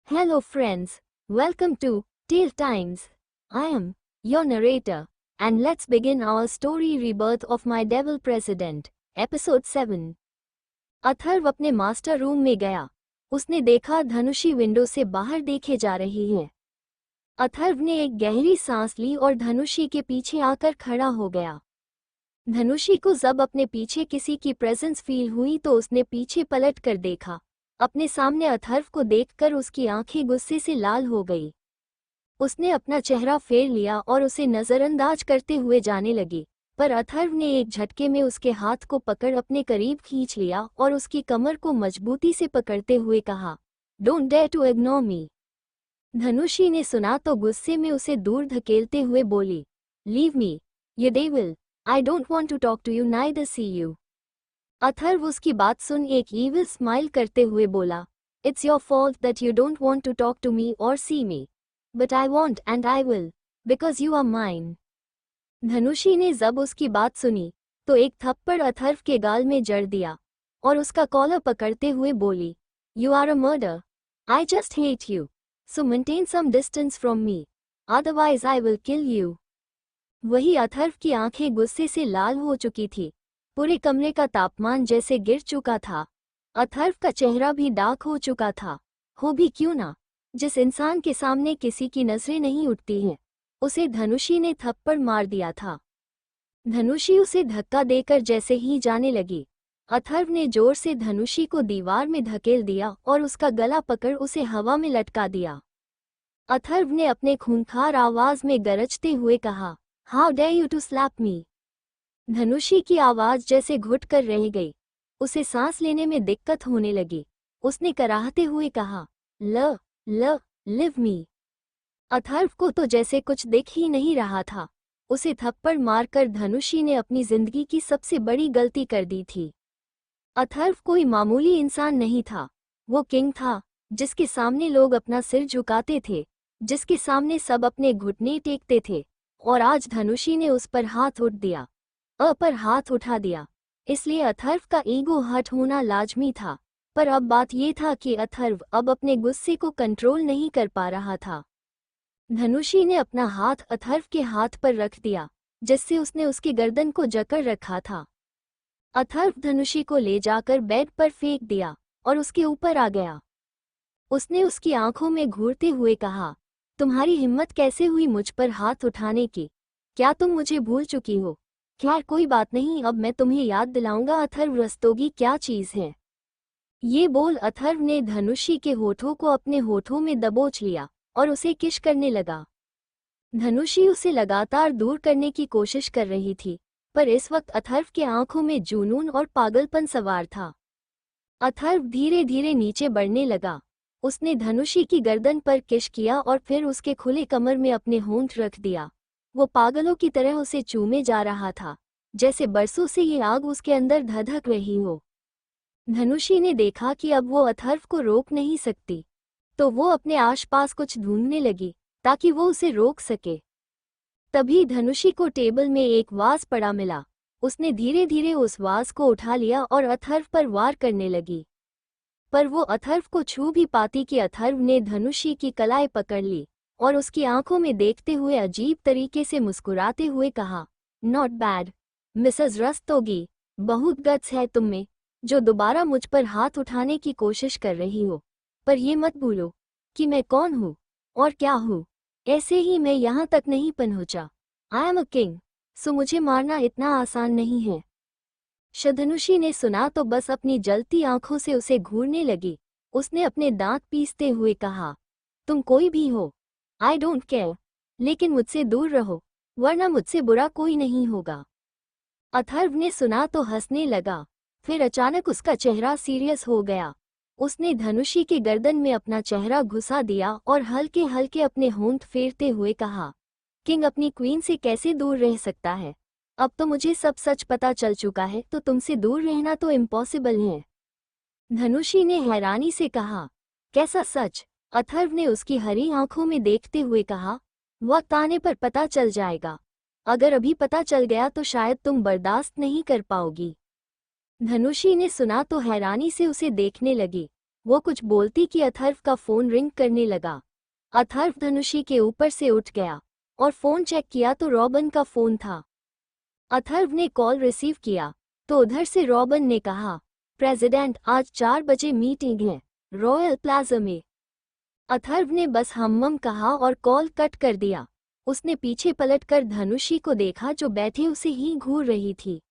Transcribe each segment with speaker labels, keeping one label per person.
Speaker 1: Hello friends, welcome to Tale Times. I am your narrator and let's begin our story Rebirth of My Devil President, Episode 7. Atharva अपने master room में गया। उसने देखा धनुषी window से बाहर देखे जा रही है। अथर्व ने एक गहरी सांस ली और धनुषी के पीछे आकर खड़ा हो गया। धनुषी को जब अपने पीछे किसी की प्रेजेंस फील हुई तो उसने पीछे पलट कर देखा। अपने सामने अथर्व को देखकर उसकी आंखें गुस्से से लाल हो गई। उसने अपना चेहरा फेर लिया और उसे नजरअंदाज करते हुए जाने लगी, पर अथर्व ने एक झटके में उसके हाथ को पकड़ अपने करीब खींच लिया और उसकी कमर को मजबूती से पकड़ते हुए कहा, don't dare to ignore me. Dhanushi ने सुना तो गुस्से में उसे दूर धकेलते हुए बोली, leave me, you devil, I don't want to talk to you neither see you. Atharva उसकी बात सुन एक ईविल स्माइल करते हुए बोला, it's your fault that you don't want to talk to me और see me, but I want and I will, because you are mine. Dhanushi ने जब उसकी बात सुनी तो एक थप्पड़ अथर्व के गाल में जड़ दिया और उसका कॉलर पकड़ते हुए बोली, you are a murder, I just hate you, so maintain some distance from me, otherwise I will kill you. वही अथर्व की आंखें गुस्से से लाल हो चुकी थी। पूरे कमरे का तापमान जैसे गिर चुका था। अथर्व का चेहरा भी डार्क हो चुका था। हो भी क्यों ना, जिस इंसान के सामने किसी की नजरें नहीं उठती हैं, उसे धनुषी ने थप्पड़ मार दिया था। धनुषी उसे धक्का देकर जैसे ही जाने लगी, अथर्व ने जोर से धनुषी को दीवार में धकेल दिया और उसका गला पकड़ उसे हवा में लटका दिया। अथर्व ने अपने खूंखार आवाज में गरजते हुए कहा, how dare you to slap me. Dhanushi की आवाज जैसे घुट कर रह गई। उसे सांस लेने में दिक्कत होने लगी। उसने कराहते हुए कहा, लिव मी। अथर्व को तो जैसे कुछ दिख ही नहीं रहा था। उसे थप्पड़ मारकर धनुषी ने अपनी जिंदगी की सबसे बड़ी गलती कर दी थी। अथर्व कोई मामूली इंसान नहीं था। वो किंग था, जिसके सामने लोग अपना सिर झुकाते थे, जिसके सामने सब अपने घुटने टेकते थे, और आज धनुषी ने उस पर हाथ उठा दिया। इसलिए अथर्व का ईगो हर्ट होना लाजमी था। पर अब बात ये था कि अथर्व अब अपने गुस्से को कंट्रोल नहीं कर पा रहा था। धनुषी ने अपना हाथ अथर्व के हाथ पर रख दिया, जिससे उसने उसकी गर्दन को जकड़ रखा था। अथर्व धनुषी को ले जाकर बेड पर फेंक दिया और उसके ऊपर आ गया। उसने उसकी आंखों में घूरते हुए कहा, तुम्हारी हिम्मत कैसे हुई मुझ पर हाथ उठाने की? क्या तुम मुझे भूल चुकी हो? खैर कोई बात नहीं, अब मैं तुम्हें याद दिलाऊंगा अथर्व रस्तोगी क्या चीज है। ये बोल अथर्व ने धनुषी के होठों को अपने होठों में दबोच लिया और उसे किश करने लगा। धनुषी उसे लगातार दूर करने की कोशिश कर रही थी, पर इस वक्त अथर्व के आंखों में जुनून और पागलपन सवार था। अथर्व धीरे धीरे नीचे बढ़ने लगा। उसने धनुषी की गर्दन पर किश किया और फिर उसके खुले कमर में अपने होंठ रख दिया। वो पागलों की तरह उसे चूमे जा रहा था, जैसे बरसों से ये आग उसके अंदर धधक रही हो। धनुषी ने देखा कि अब वो अथर्व को रोक नहीं सकती, तो वो अपने आसपास कुछ ढूंढने लगी ताकि वो उसे रोक सके। तभी धनुषी को टेबल में एक वाज पड़ा मिला। उसने धीरे धीरे उस वाज को उठा लिया और अथर्व पर वार करने लगी, पर वो अथर्व को छू भी पाती कि अथर्व ने धनुषी की कलाई पकड़ ली और उसकी आंखों में देखते हुए अजीब तरीके से मुस्कुराते हुए कहा, नॉट बैड मिसेस रस्तोगी, बहुत गट्स है तुम में जो दोबारा मुझ पर हाथ उठाने की कोशिश कर रही हो। पर ये मत भूलो कि मैं कौन हूँ और क्या हूँ। ऐसे ही मैं यहाँ तक नहीं पहुँचा। आई एम अ किंग, सो मुझे मारना इतना आसान नहीं है। धनुषी ने सुना तो बस अपनी जलती आंखों से उसे घूरने लगी। उसने अपने दांत पीसते हुए कहा, तुम कोई भी हो, आई डोंट केयर, लेकिन मुझसे दूर रहो, वरना मुझसे बुरा कोई नहीं होगा। अथर्व ने सुना तो हंसने लगा, फिर अचानक उसका चेहरा सीरियस हो गया। उसने धनुषी के गर्दन में अपना चेहरा घुसा दिया और हल्के हल्के अपने होंठ फेरते हुए कहा, किंग अपनी क्वीन से कैसे दूर रह सकता है? अब तो मुझे सब सच पता चल चुका है, तो तुमसे दूर रहना तो इम्पॉसिबल है। धनुषी ने हैरानी से कहा, कैसा सच? अथर्व ने उसकी हरी आंखों में देखते हुए कहा, वक्त आने पर पता चल जाएगा। अगर अभी पता चल गया तो शायद तुम बर्दाश्त नहीं कर पाओगी। धनुषी ने सुना तो हैरानी से उसे देखने लगी। वो कुछ बोलती कि अथर्व का फोन रिंग करने लगा। अथर्व धनुषी के ऊपर से उठ गया और फोन चेक किया तो रॉबिन का फोन था। अथर्व ने कॉल रिसीव किया तो उधर से रॉबिन ने कहा, प्रेसिडेंट आज 4 बजे मीटिंग है रॉयल प्लाजा में। अथर्व ने बस हम्म कहा और कॉल कट कर दिया। उसने पीछे पलटकर धनुषी को देखा जो बैठे उसे ही घूर रही थी।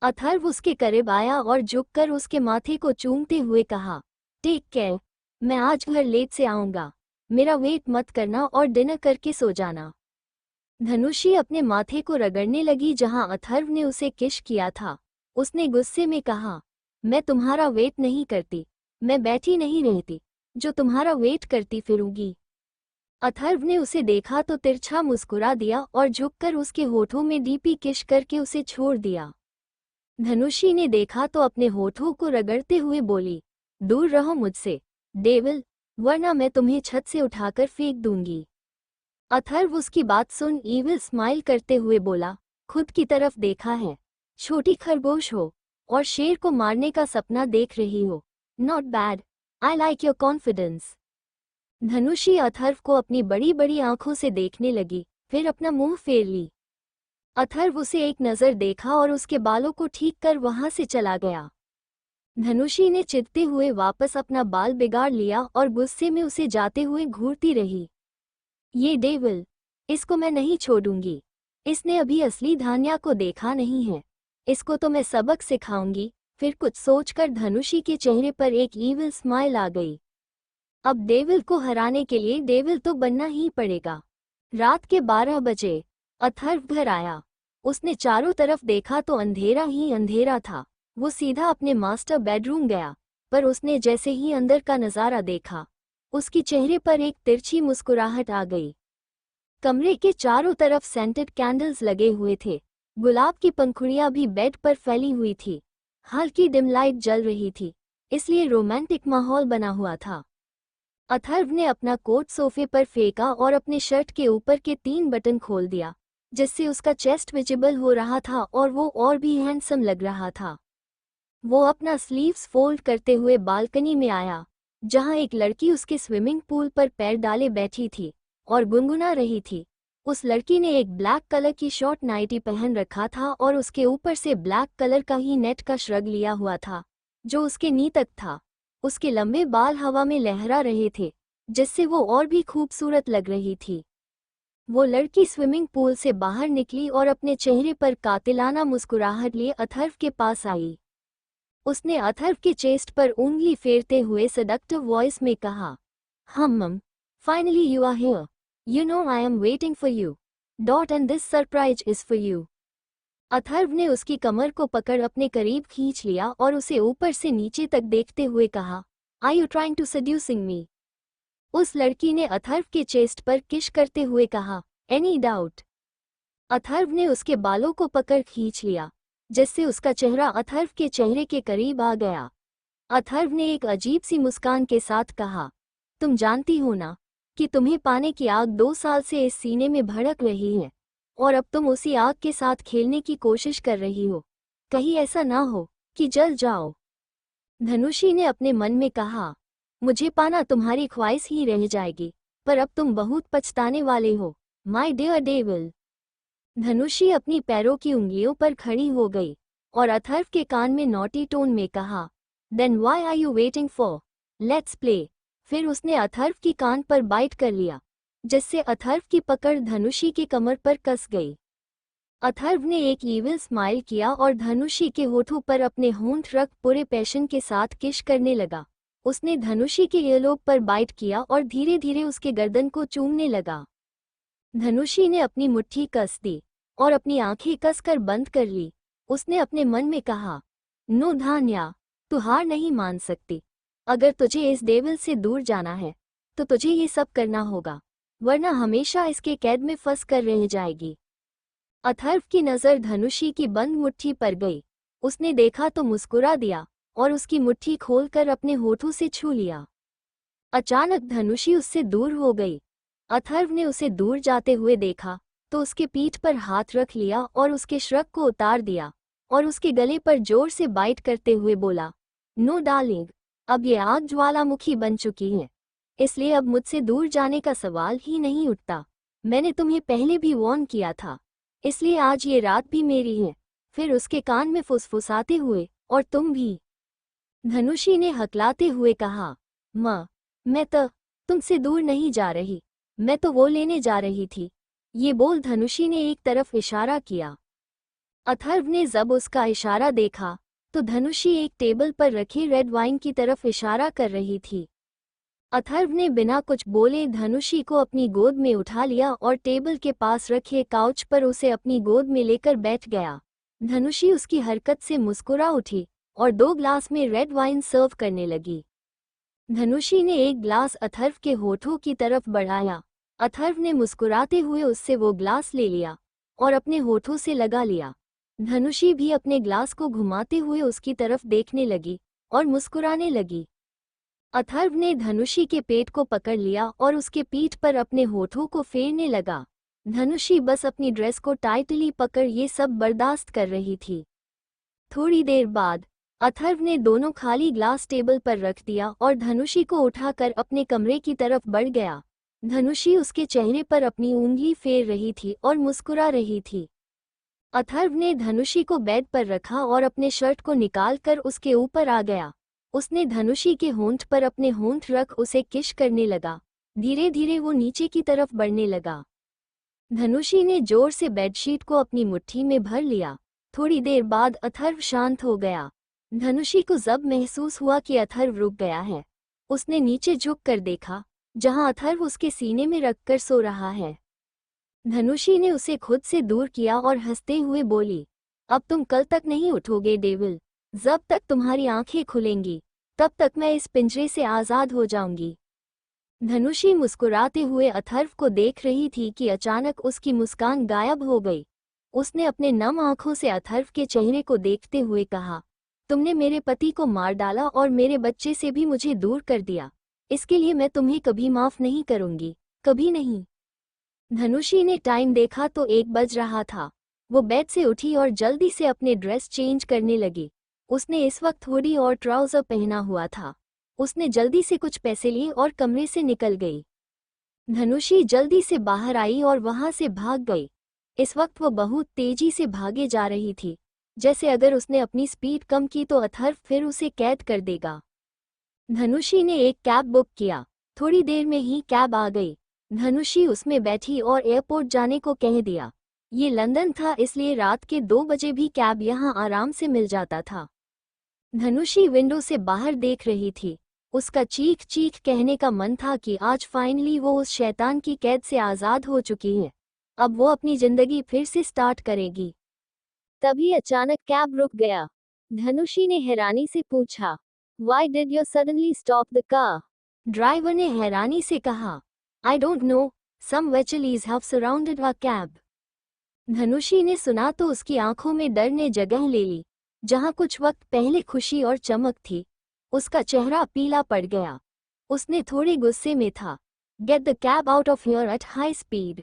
Speaker 1: अथर्व उसके करीब आया और झुककर उसके माथे को चूमते हुए कहा, टेक केयर, मैं आज घर लेट से आऊंगा, मेरा वेट मत करना और डिनर करके सो जाना। धनुषी अपने माथे को रगड़ने लगी जहां अथर्व ने उसे किस किया था। उसने गुस्से में कहा, मैं तुम्हारा वेट नहीं करती, मैं बैठी नहीं रहती जो तुम्हारा वेट करती फिरूंगी। अथर्व ने उसे देखा तो तिरछा मुस्कुरा दिया और झुककर उसके होठों में डीपी किस करके उसे छोड़ दिया। धनुषी ने देखा तो अपने होठों को रगड़ते हुए बोली, दूर रहो मुझसे डेविल, वरना मैं तुम्हें छत से उठाकर फेंक दूंगी। अथर्व उसकी बात सुन ईविल स्माइल करते हुए बोला, खुद की तरफ देखा है, छोटी खरगोश हो और शेर को मारने का सपना देख रही हो। Not bad, I like your confidence. Dhanushi Atharv को अपनी बड़ी बड़ी आंखों से देखने लगी, फिर अपना मुंह फेर ली। अथर्व उसे एक नज़र देखा और उसके बालों को ठीक कर वहां से चला गया। धनुषी ने चिढ़ते हुए वापस अपना बाल बिगाड़ लिया और गुस्से में उसे जाते हुए घूरती रही। ये डेविल, इसको मैं नहीं छोड़ूंगी, इसने अभी असली धान्या को देखा नहीं है, इसको तो मैं सबक सिखाऊंगी। फिर कुछ सोचकर धनुषी के चेहरे पर एक ईविल स्माइल आ गई। अब डेविल को हराने के लिए डेविल तो बनना ही पड़ेगा। रात के 12 बजे अथर्व घर आया। उसने चारों तरफ देखा तो अंधेरा ही अंधेरा था। वो सीधा अपने मास्टर बेडरूम गया, पर उसने जैसे ही अंदर का नज़ारा देखा, उसकी चेहरे पर एक तिरछी मुस्कुराहट आ गई। कमरे के चारों तरफ सेंटेड कैंडल्स लगे हुए थे। गुलाब की पंखुड़ियां भी बेड पर फैली हुई थी। हल्की डिम लाइट जल रही थी, इसलिए रोमांटिक माहौल बना हुआ था। अथर्व ने अपना कोट सोफे पर फेंका और अपने शर्ट के ऊपर के 3 बटन खोल दिया, जिससे उसका चेस्ट विजिबल हो रहा था और वो और भी हैंडसम लग रहा था। वो अपना स्लीव्स फोल्ड करते हुए बालकनी में आया, जहां एक लड़की उसके स्विमिंग पूल पर पैर डाले बैठी थी और गुनगुना रही थी। उस लड़की ने एक ब्लैक कलर की शॉर्ट नाइटी पहन रखा था और उसके ऊपर से ब्लैक कलर का ही नेट का श्रग लिया हुआ था, जो उसके नी तक था। उसके लंबे बाल हवा में लहरा रहे थे, जिससे वो और भी खूबसूरत लग रही थी। वो लड़की स्विमिंग पूल से बाहर निकली और अपने चेहरे पर कातिलाना मुस्कुराहट लिए अथर्व के पास आई। उसने अथर्व के चेस्ट पर उंगली फेरते हुए सेडक्टिव वॉइस में कहा, मम, finally you are here, you know I am waiting for you, and this surprise is for you. Atharva ने उसकी कमर को पकड़ अपने करीब खींच लिया और उसे ऊपर से नीचे तक देखते हुए कहा, are you trying to seducing मी? उस लड़की ने अथर्व के चेस्ट पर किश करते हुए कहा, एनी डाउट? अथर्व ने उसके बालों को पकड़ खींच लिया, जिससे उसका चेहरा अथर्व के चेहरे के करीब आ गया। अथर्व ने एक अजीब सी मुस्कान के साथ कहा, तुम जानती हो ना कि तुम्हें पाने की आग 2 साल से इस सीने में भड़क रही है, और अब तुम उसी आग के साथ खेलने की कोशिश कर रही हो। कहीं ऐसा ना हो कि जल जाओ। धनुषी ने अपने मन में कहा, मुझे पाना तुम्हारी ख्वाहिश ही रह जाएगी, पर अब तुम बहुत पछताने वाले हो, माय डियर डेविल। धनुषी अपनी पैरों की उंगलियों पर खड़ी हो गई और अथर्व के कान में नॉटी टोन में कहा, then why are you waiting for, let's play. फिर उसने अथर्व की कान पर बाइट कर लिया, जिससे अथर्व की पकड़ धनुषी की कमर पर कस गई। अथर्व ने एक ईविल स्माइल किया और धनुषी के होठों पर अपने होंठ रख पूरे पैशन के साथ किश करने लगा। उसने धनुषी के ईयरलोब पर बाइट किया और धीरे धीरे उसके गर्दन को चूमने लगा। धनुषी ने अपनी मुट्ठी कस दी और अपनी आंखें कसकर बंद कर ली। उसने अपने मन में कहा, नो धान्या, तू हार नहीं मान सकती। अगर तुझे इस डेविल से दूर जाना है तो तुझे ये सब करना होगा, वरना हमेशा इसके कैद में फंस कर रह जाएगी। अथर्व की नज़र धनुषी की बंद मुट्ठी पर गई। उसने देखा तो मुस्कुरा दिया और उसकी मुट्ठी खोलकर अपने होठों से छू लिया। अचानक धनुषी उससे दूर हो गई। अथर्व ने उसे दूर जाते हुए देखा तो उसके पीठ पर हाथ रख लिया और उसके श्रग को उतार दिया और उसके गले पर जोर से बाइट करते हुए बोला, नो डार्लिंग, अब ये आग ज्वालामुखी बन चुकी है, इसलिए अब मुझसे दूर जाने का सवाल ही नहीं उठता। मैंने तुम्हें पहले भी वार्न किया था, इसलिए आज ये रात भी मेरी है। फिर उसके कान में फुसफुसाते हुए, और तुम भी, धनुषी ने हकलाते हुए कहा। माँ, मैं तो तुमसे दूर नहीं जा रही, मैं तो वो लेने जा रही थी। ये बोल धनुषी ने एक तरफ इशारा किया। अथर्व ने जब उसका इशारा देखा तो धनुषी एक टेबल पर रखे रेड वाइन की तरफ इशारा कर रही थी। अथर्व ने बिना कुछ बोले धनुषी को अपनी गोद में उठा लिया और टेबल के पास रखे काउच पर उसे अपनी गोद में लेकर बैठ गया। धनुषी उसकी हरकत से मुस्कुरा उठी और 2 ग्लास में रेड वाइन सर्व करने लगी। धनुषी ने एक ग्लास अथर्व के होठों की तरफ बढ़ाया। अथर्व ने मुस्कुराते हुए उससे वो ग्लास ले लिया और अपने होठों से लगा लिया। धनुषी भी अपने ग्लास को घुमाते हुए उसकी तरफ देखने लगी और मुस्कुराने लगी। अथर्व ने धनुषी के पेट को पकड़ लिया और उसके पीठ पर अपने होठों को फेरने लगा। धनुषी बस अपनी ड्रेस को टाइटली पकड़ ये सब बर्दाश्त कर रही थी। थोड़ी देर बाद अथर्व ने दोनों खाली ग्लास टेबल पर रख दिया और धनुषी को उठाकर अपने कमरे की तरफ बढ़ गया। धनुषी उसके चेहरे पर अपनी उंगली फेर रही थी और मुस्कुरा रही थी। अथर्व ने धनुषी को बेड पर रखा और अपने शर्ट को निकालकर उसके ऊपर आ गया। उसने धनुषी के होंठ पर अपने होंठ रख उसे किस करने लगा। धीरे धीरे वो नीचे की तरफ बढ़ने लगा। धनुषी ने जोर से बेडशीट को अपनी मुट्ठी में भर लिया। थोड़ी देर बाद अथर्व शांत हो गया। धनुषी को जब महसूस हुआ कि अथर्व रुक गया है, उसने नीचे झुक कर देखा, जहां अथर्व उसके सीने में रखकर सो रहा है। धनुषी ने उसे खुद से दूर किया और हंसते हुए बोली, अब तुम कल तक नहीं उठोगे डेविल। जब तक तुम्हारी आंखें खुलेंगी, तब तक मैं इस पिंजरे से आज़ाद हो जाऊंगी। धनुषी मुस्कुराते हुए अथर्व को देख रही थी कि अचानक उसकी मुस्कान गायब हो गई। उसने अपने नम आंखों से अथर्व के चेहरे को देखते हुए कहा, तुमने मेरे पति को मार डाला और मेरे बच्चे से भी मुझे दूर कर दिया। इसके लिए मैं तुम्हें कभी माफ नहीं करूंगी, कभी नहीं। धनुषी ने टाइम देखा तो 1 बज रहा था। वो बेड से उठी और जल्दी से अपने ड्रेस चेंज करने लगी। उसने इस वक्त हुडी और ट्राउजर पहना हुआ था। उसने जल्दी से कुछ पैसे लिए और कमरे से निकल गई। धनुषी जल्दी से बाहर आई और वहां से भाग गई। इस वक्त वो बहुत तेजी से भागे जा रही थी, जैसे अगर उसने अपनी स्पीड कम की तो अथर्व फिर उसे कैद कर देगा। धनुषी ने एक कैब बुक किया। थोड़ी देर में ही कैब आ गई। धनुषी उसमें बैठी और एयरपोर्ट जाने को कह दिया। ये लंदन था, इसलिए रात के 2 बजे भी कैब यहाँ आराम से मिल जाता था। धनुषी विंडो से बाहर देख रही थी। उसका चीख चीख कहने का मन था कि आज फाइनली वो उस शैतान की कैद से आज़ाद हो चुकी है। अब वो अपनी जिंदगी फिर से स्टार्ट करेगी। तभी अचानक कैब रुक गया। धनुषी ने हैरानी से पूछा, Why did you suddenly stop the car? Driver ने हैरानी से कहा, I don't know, some vehicles have surrounded our cab. धनुषी ने सुना तो उसकी आंखों में डर ने जगह ले ली। जहां कुछ वक्त पहले खुशी और चमक थी, उसका चेहरा पीला पड़ गया। उसने थोड़े गुस्से में था। Get the cab out of here at high speed.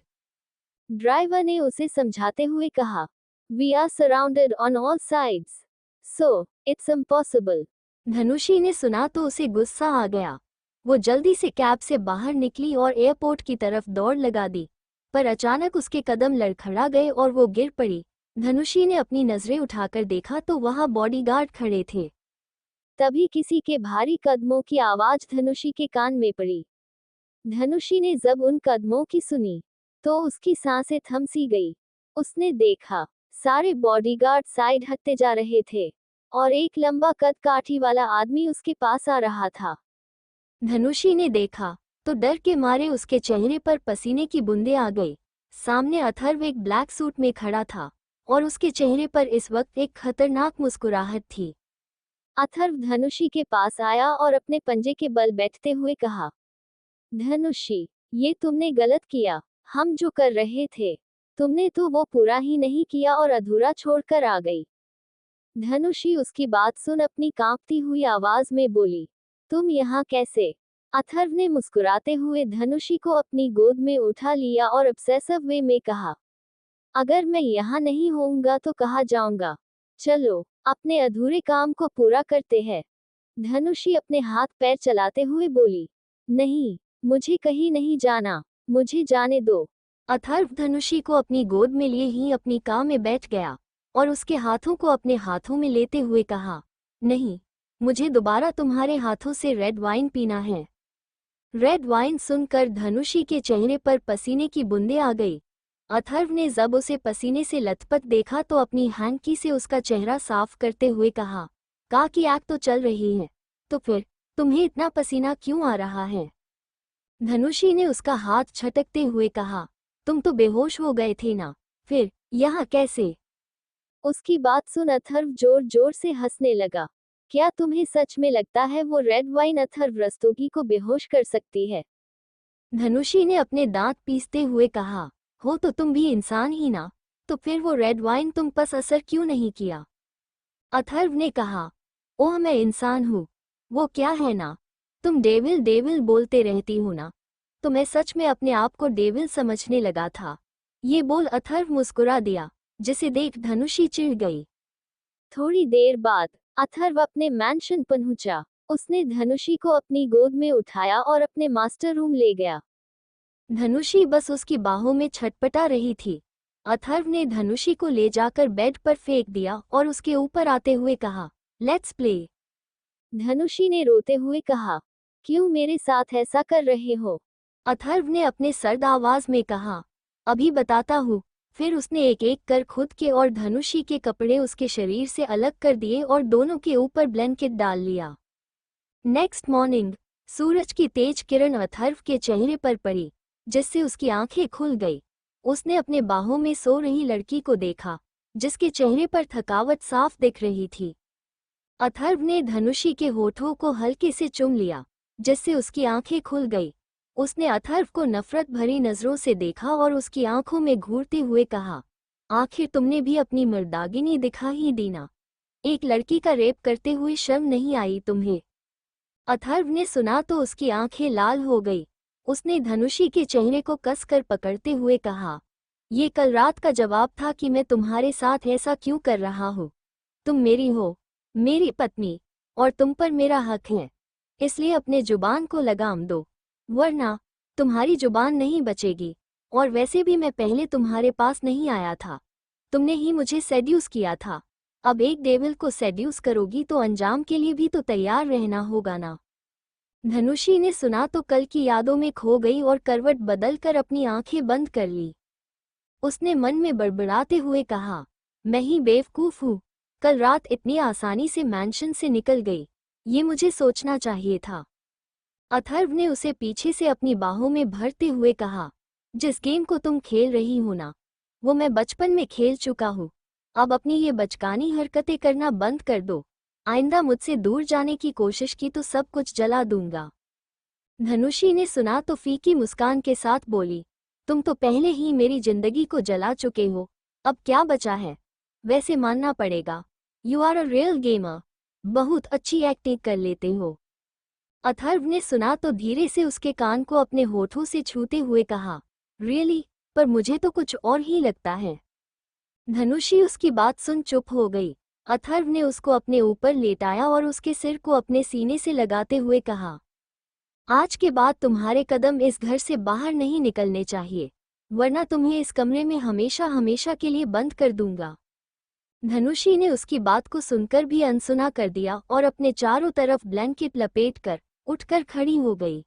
Speaker 1: Driver ने उसे समझाते हुए कहा, We are surrounded on all sides. So, it's impossible. धनुषी ने सुना तो उसे गुस्सा आ गया। वो जल्दी से कैब से बाहर निकली और एयरपोर्ट की तरफ दौड़ लगा दी, पर अचानक उसके कदम लड़खड़ा गए और वो गिर पड़ी। धनुषी ने अपनी नजरें उठाकर देखा तो वहां बॉडीगार्ड खड़े थे। तभी किसी के भारी कदमों की आवाज धनुषी के कान में पड़ी। धनुषी ने जब उन कदमों की सुनी तो उसकी सांसें थम सी गई। उसने देखा, सारे बॉडीगार्ड साइड हटते जा रहे थे और एक लंबा कद काठी वाला आदमी उसके पास आ रहा था। धनुषी ने देखा तो डर के मारे उसके चेहरे पर पसीने की बूंदें आ गई। सामने अथर्व एक ब्लैक सूट में खड़ा था और उसके चेहरे पर इस वक्त एक खतरनाक मुस्कुराहट थी। अथर्व धनुषी के पास आया और अपने पंजे के बल बैठते हुए कहा, धनुषी, ये तुमने गलत किया। हम जो कर रहे थे, तुमने तो वो पूरा ही नहीं किया और अधूरा छोड़कर आ गई। धनुषी उसकी बात सुन अपनी कांपती हुई आवाज में बोली, तुम यहाँ कैसे? अथर्व ने मुस्कुराते हुए धनुषी को अपनी गोद में उठा लिया और ऑब्सेसिव वे में कहा, अगर मैं यहाँ नहीं होऊंगा तो कहाँ जाऊंगा? चलो, अपने अधूरे काम को पूरा करते हैं। धनुषी अपने हाथ पैर चलाते हुए बोली, नहीं, मुझे कहीं नहीं जाना, मुझे जाने दो। अथर्व धनुषी को अपनी गोद में लिए ही अपनी कार में बैठ गया और उसके हाथों को अपने हाथों में लेते हुए कहा, नहीं, मुझे दोबारा तुम्हारे हाथों से रेड वाइन पीना है। रेड वाइन सुनकर धनुषी के चेहरे पर पसीने की बूंदें आ गई। अथर्व ने जब उसे पसीने से लथपथ देखा तो अपनी हैंकी से उसका चेहरा साफ करते हुए कहा, की आग तो चल रही है, तो फिर तुम्हें इतना पसीना क्यों आ रहा है? धनुषी ने उसका हाथ झटकते हुए कहा, तुम तो बेहोश हो गए थे ना, फिर यहाँ कैसे? उसकी बात सुन अथर्व जोर जोर से हंसने लगा। क्या तुम्हें सच में लगता है वो रेड वाइन अथर्व रस्तोगी को बेहोश कर सकती है? धनुषी ने अपने दांत पीसते हुए कहा, हो तो तुम भी इंसान ही ना, तो फिर वो रेड वाइन तुम पर असर क्यों नहीं किया? अथर्व ने कहा, ओह मैं इंसान हूँ, वो क्या है ना, तुम डेविल डेविल बोलते रहती हो ना, तो मैं सच में अपने आप को डेविल समझने लगा था। ये बोल अथर्व मुस्कुरा दिया, जिसे देख धनुषी चिढ़ गई। थोड़ी देर बाद अथर्व अपने मैंशन पहुंचा। उसने धनुषी को अपनी गोद में उठाया और अपने मास्टर रूम ले गया। धनुषी बस उसकी बाहों में छटपटा रही थी। अथर्व ने धनुषी को ले जाकर बेड पर फेंक दिया और उसके ऊपर आते हुए कहा, लेट्स प्ले। धनुषी ने रोते हुए कहा, क्यों मेरे साथ ऐसा कर रहे हो? अथर्व ने अपने सर्द आवाज में कहा, अभी बताता हूँ। फिर उसने एक एक कर खुद के और धनुषी के कपड़े उसके शरीर से अलग कर दिए और दोनों के ऊपर ब्लैंकेट डाल लिया। नेक्स्ट मॉर्निंग सूरज की तेज किरण अथर्व के चेहरे पर पड़ी, जिससे उसकी आंखें खुल गई। उसने अपने बाहों में सो रही लड़की को देखा, जिसके चेहरे पर थकावट साफ दिख रही थी। अथर्व ने धनुषी के होठों को हल्के से चूम लिया, जिससे उसकी आंखें खुल गई। उसने अथर्व को नफरत भरी नजरों से देखा और उसकी आंखों में घूरते हुए कहा, आखिर तुमने भी अपनी मर्दागिनी दिखा ही दी ना। एक लड़की का रेप करते हुए शर्म नहीं आई तुम्हें? अथर्व ने सुना तो उसकी आंखें लाल हो गई। उसने धनुषी के चेहरे को कसकर पकड़ते हुए कहा, ये कल रात का जवाब था कि मैं तुम्हारे साथ ऐसा क्यों कर रहा हूँ। तुम मेरी हो, मेरी पत्नी, और तुम पर मेरा हक है, इसलिए अपने जुबान को लगाम दो, वरना तुम्हारी जुबान नहीं बचेगी। और वैसे भी मैं पहले तुम्हारे पास नहीं आया था, तुमने ही मुझे सेड्यूस किया था। अब एक डेविल को सेड्यूस करोगी तो अंजाम के लिए भी तो तैयार रहना होगा ना। धनुषी ने सुना तो कल की यादों में खो गई और करवट बदलकर अपनी आंखें बंद कर ली। उसने मन में बड़बड़ाते हुए कहा, मैं ही बेवकूफ हूँ, कल रात इतनी आसानी से मैंशन से निकल गई, ये मुझे सोचना चाहिए था। अथर्व ने उसे पीछे से अपनी बाहों में भरते हुए कहा, जिस गेम को तुम खेल रही हो ना, वो मैं बचपन में खेल चुका हूँ। अब अपनी ये बचकानी हरकतें करना बंद कर दो। आइंदा मुझसे दूर जाने की कोशिश की तो सब कुछ जला दूंगा। धनुषी ने सुना तो फीकी मुस्कान के साथ बोली, तुम तो पहले ही मेरी जिंदगी को जला चुके हो, अब क्या बचा है? वैसे मानना पड़ेगा, you are a real gamer, बहुत अच्छी एक्टिंग कर लेते हो। अथर्व ने सुना तो धीरे से उसके कान को अपने होठों से छूते हुए कहा, रियली? पर मुझे तो कुछ और ही लगता है। धनुषी उसकी बात सुन चुप हो गई। अथर्व ने उसको अपने ऊपर लेटाया और उसके सिर को अपने सीने से लगाते हुए कहा, आज के बाद तुम्हारे कदम इस घर से बाहर नहीं निकलने चाहिए, वरना तुम्हें इस कमरे में हमेशा हमेशा के लिए बंद कर दूंगा। धनुषी ने उसकी बात को सुनकर भी अनसुना कर दिया और अपने चारों तरफ ब्लैंकेट लपेटकर उठकर खड़ी हो गई।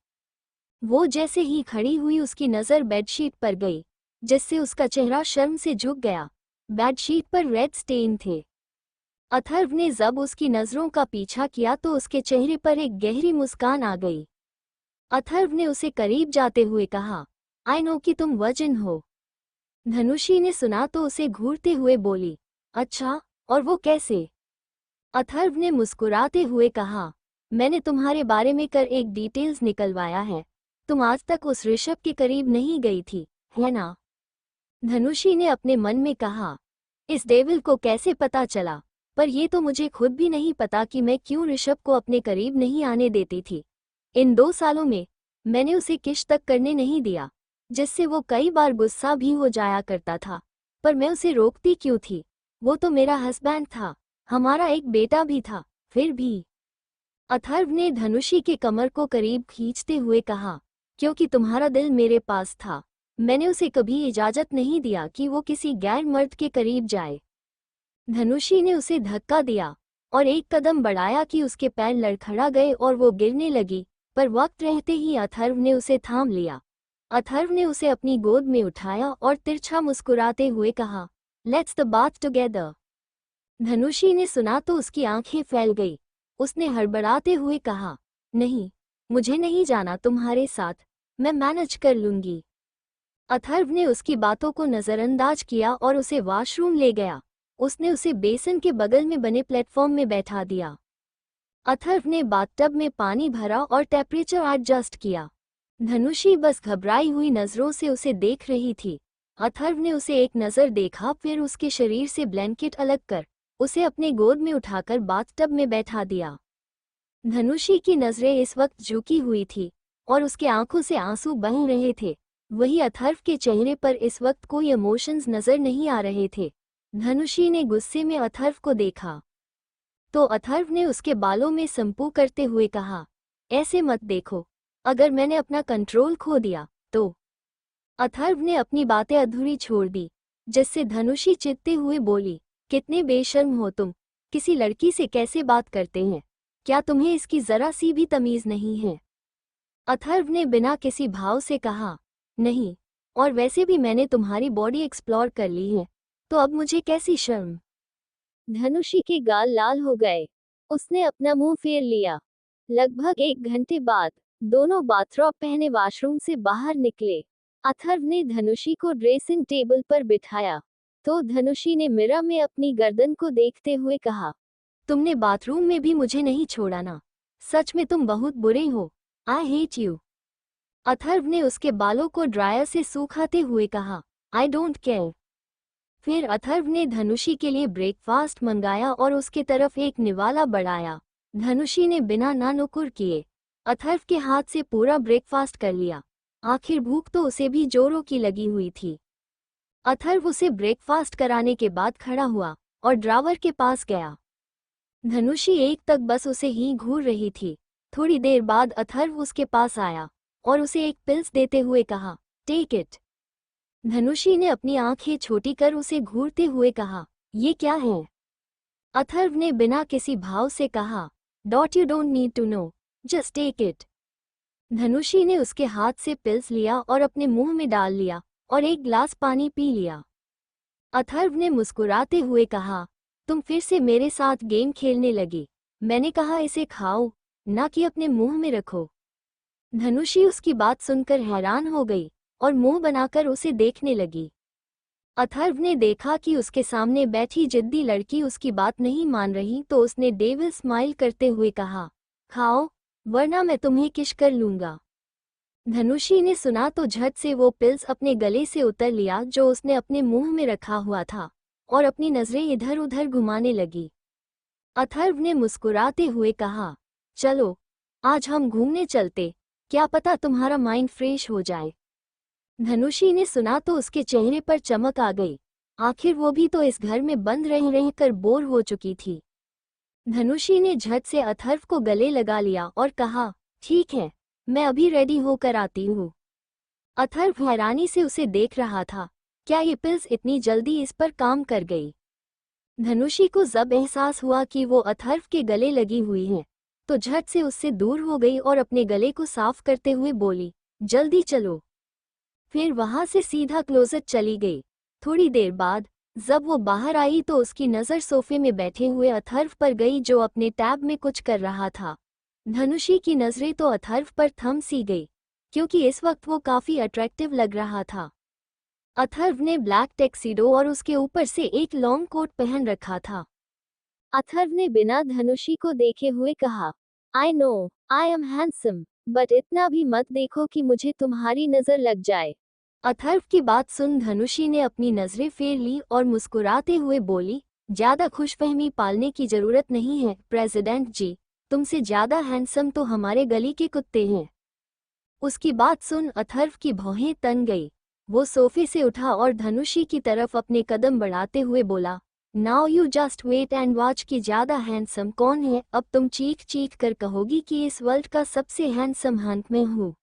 Speaker 1: वो जैसे ही खड़ी हुई उसकी नज़र बेडशीट पर गई, जिससे उसका चेहरा शर्म से झुक गया। बेडशीट पर रेड स्टेन थे। अथर्व ने जब उसकी नज़रों का पीछा किया तो उसके चेहरे पर एक गहरी मुस्कान आ गई। अथर्व ने उसे करीब जाते हुए कहा, आई नो कि तुम वर्जिन हो। धनुषी ने सुना तो उसे घूरते हुए बोली, अच्छा, और वो कैसे? अथर्व ने मुस्कुराते हुए कहा, मैंने तुम्हारे बारे में कर एक डिटेल्स निकलवाया है। तुम आज तक उस ऋषभ के करीब नहीं गई थी, है ना? धनुषी ने अपने मन में कहा, इस डेविल को कैसे पता चला? पर ये तो मुझे खुद भी नहीं पता कि मैं क्यों ऋषभ को अपने करीब नहीं आने देती थी। इन 2 सालों में मैंने उसे किस तक करने नहीं दिया, जिससे वो कई बार गुस्सा भी हो जाया करता था। पर मैं उसे रोकती क्यों थी? वो तो मेरा हस्बैंड था, हमारा एक बेटा भी था, फिर भी। अथर्व ने धनुषी के कमर को करीब खींचते हुए कहा, क्योंकि तुम्हारा दिल मेरे पास था, मैंने उसे कभी इजाजत नहीं दिया कि वो किसी गैर मर्द के करीब जाए। धनुषी ने उसे धक्का दिया और एक कदम बढ़ाया कि उसके पैर लड़खड़ा गए और वो गिरने लगी, पर वक्त रहते ही अथर्व ने उसे थाम लिया। अथर्व ने उसे अपनी गोद में उठाया और तिरछा मुस्कुराते हुए कहा, लेट्स द बाथ टुगेदर। धनुषी ने सुना तो उसकी आंखें फैल गई। उसने हड़बड़ाते हुए कहा, नहीं, मुझे नहीं जाना तुम्हारे साथ, मैं मैनेज कर लूंगी। अथर्व ने उसकी बातों को नजरअंदाज किया और उसे वॉशरूम ले गया। उसने उसे बेसिन के बगल में बने प्लेटफॉर्म में बैठा दिया। अथर्व ने बाथटब में पानी भरा और टेम्परेचर एडजस्ट किया। धनुषी बस घबराई हुई नजरों से उसे देख रही थी। अथर्व ने उसे एक नज़र देखा, फिर उसके शरीर से ब्लैंकेट अलग कर उसे अपने गोद में उठाकर बाथटब में बैठा दिया। धनुषी की नजरें इस वक्त झुकी हुई थी और उसके आंखों से आंसू बह रहे थे। वही अथर्व के चेहरे पर इस वक्त कोई इमोशंस नजर नहीं आ रहे थे। धनुषी ने गुस्से में अथर्व को देखा तो अथर्व ने उसके बालों में संपू करते हुए कहा, ऐसे मत देखो, अगर मैंने अपना कंट्रोल खो दिया तो। अथर्व ने अपनी बातें अधूरी छोड़ दी, जिससे धनुषी चिढ़ते हुए बोली, कितने बेशर्म हो तुम, किसी लड़की से कैसे बात करते हैं, क्या तुम्हें इसकी जरा सी भी तमीज नहीं है। अथर्व ने बिना किसी भाव से कहा, नहीं, और वैसे भी मैंने तुम्हारी बॉडी एक्सप्लोर कर ली है, तो अब मुझे कैसी शर्म। धनुषी के गाल लाल हो गए। उसने अपना मुंह फेर लिया। लगभग 1 घंटे बाद दोनों बाथरॉब पहने वॉशरूम से बाहर निकले। अथर्व ने धनुषी को ड्रेसिंग टेबल पर बिठाया तो धनुषी ने मिरर में अपनी गर्दन को देखते हुए कहा, तुमने बाथरूम में भी मुझे नहीं छोड़ा ना, सच में तुम बहुत बुरे हो, आई हेट यू। अथर्व ने उसके बालों को ड्रायर से सूखाते हुए कहा, आई डोंट केयर। फिर अथर्व ने धनुषी के लिए ब्रेकफास्ट मंगाया और उसके तरफ एक निवाला बढ़ाया। धनुषी ने बिना नानुकुर किए अथर्व के हाथ से पूरा ब्रेकफास्ट कर लिया। आखिर भूख तो उसे भी जोरों की लगी हुई थी। अथर्व उसे ब्रेकफास्ट कराने के बाद खड़ा हुआ और ड्रावर के पास गया। धनुषी एक तक बस उसे ही घूर रही थी। थोड़ी देर बाद अथर्व उसके पास आया और उसे एक पिल्स देते हुए कहा, टेक इट। धनुषी ने अपनी आंखें छोटी कर उसे घूरते हुए कहा, ये क्या है। अथर्व ने बिना किसी भाव से कहा, डॉट you don't need to know, just take it. Dhanushi ने उसके हाथ से पिल्स लिया और अपने मुंह में डाल लिया और एक ग्लास पानी पी लिया। अथर्व ने मुस्कुराते हुए कहा, तुम फिर से मेरे साथ गेम खेलने लगी, मैंने कहा इसे खाओ, ना कि अपने मुंह में रखो। धनुषी उसकी बात सुनकर हैरान हो गई और मुंह बनाकर उसे देखने लगी। अथर्व ने देखा कि उसके सामने बैठी जिद्दी लड़की उसकी बात नहीं मान रही तो उसने डेविल स्माइल करते हुए कहा, खाओ, वरना मैं तुम्हें किश कर लूंगा। धनुषी ने सुना तो झट से वो पिल्स अपने गले से उतर लिया जो उसने अपने मुंह में रखा हुआ था और अपनी नजरें इधर उधर घुमाने लगी। अथर्व ने मुस्कुराते हुए कहा, चलो आज हम घूमने चलते, क्या पता तुम्हारा माइंड फ्रेश हो जाए। धनुषी ने सुना तो उसके चेहरे पर चमक आ गई। आखिर वो भी तो इस घर में बंद रह कर बोर हो चुकी थी। धनुषी ने झट से अथर्व को गले लगा लिया और कहा, ठीक है, मैं अभी रेडी होकर आती हूँ। अथर्व हैरानी से उसे देख रहा था, क्या ये पिल्स इतनी जल्दी इस पर काम कर गई। धनुषी को जब एहसास हुआ कि वो अथर्व के गले लगी हुई है तो झट से उससे दूर हो गई और अपने गले को साफ करते हुए बोली, जल्दी चलो। फिर वहां से सीधा क्लोजेट चली गई। थोड़ी देर बाद जब वो बाहर आई तो उसकी नज़र सोफे में बैठे हुए अथर्व पर गई जो अपने टैब में कुछ कर रहा था। धनुषी की नज़रें तो अथर्व पर थम सी गई क्योंकि इस वक्त वो काफ़ी अट्रैक्टिव लग रहा था। अथर्व ने ब्लैक टैक्सीडो और उसके ऊपर से एक लॉन्ग कोट पहन रखा था। अथर्व ने बिना धनुषी को देखे हुए कहा, I know I M handsome, but इतना भी मत देखो कि मुझे तुम्हारी नज़र लग जाए। अथर्व की बात सुन धनुषी ने अपनी नजरें फेर ली और मुस्कुराते हुए बोली, ज्यादा खुशफहमी पालने की जरूरत नहीं है प्रेसिडेंट जी, तुमसे ज्यादा हैंडसम तो हमारे गली के कुत्ते हैं। उसकी बात सुन अथर्व की भौहें तन गई। वो सोफे से उठा और धनुषी की तरफ अपने कदम बढ़ाते हुए बोला, now you just wait and watch कि ज्यादा हैंडसम कौन है। अब तुम चीख चीख कर कहोगी कि इस वर्ल्ड का सबसे हैंडसम हंट मैं हूँ।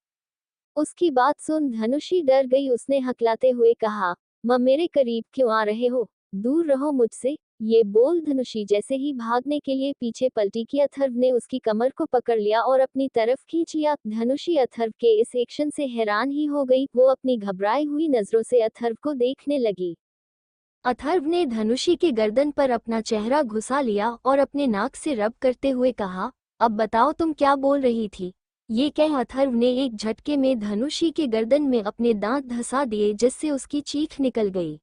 Speaker 1: उसकी बात सुन धनुषी डर गई। उसने हकलाते हुए कहा, मेरे करीब क्यों आ रहे हो, दूर रहो मुझसे। ये बोल धनुषी जैसे ही भागने के लिए पीछे पलटी कि अथर्व ने उसकी कमर को पकड़ लिया और अपनी तरफ खींच लिया। धनुषी अथर्व के इस एक्शन से हैरान ही हो गई। वो अपनी घबराई हुई नजरों से अथर्व को देखने लगी। अथर्व ने धनुषी के गर्दन पर अपना चेहरा घुसा लिया और अपने नाक से रब करते हुए कहा, अब बताओ तुम क्या बोल रही थी। ये कह अथर्व ने एक झटके में धनुषी के गर्दन में अपने दांत धंसा दिए जिससे उसकी चीख निकल गई।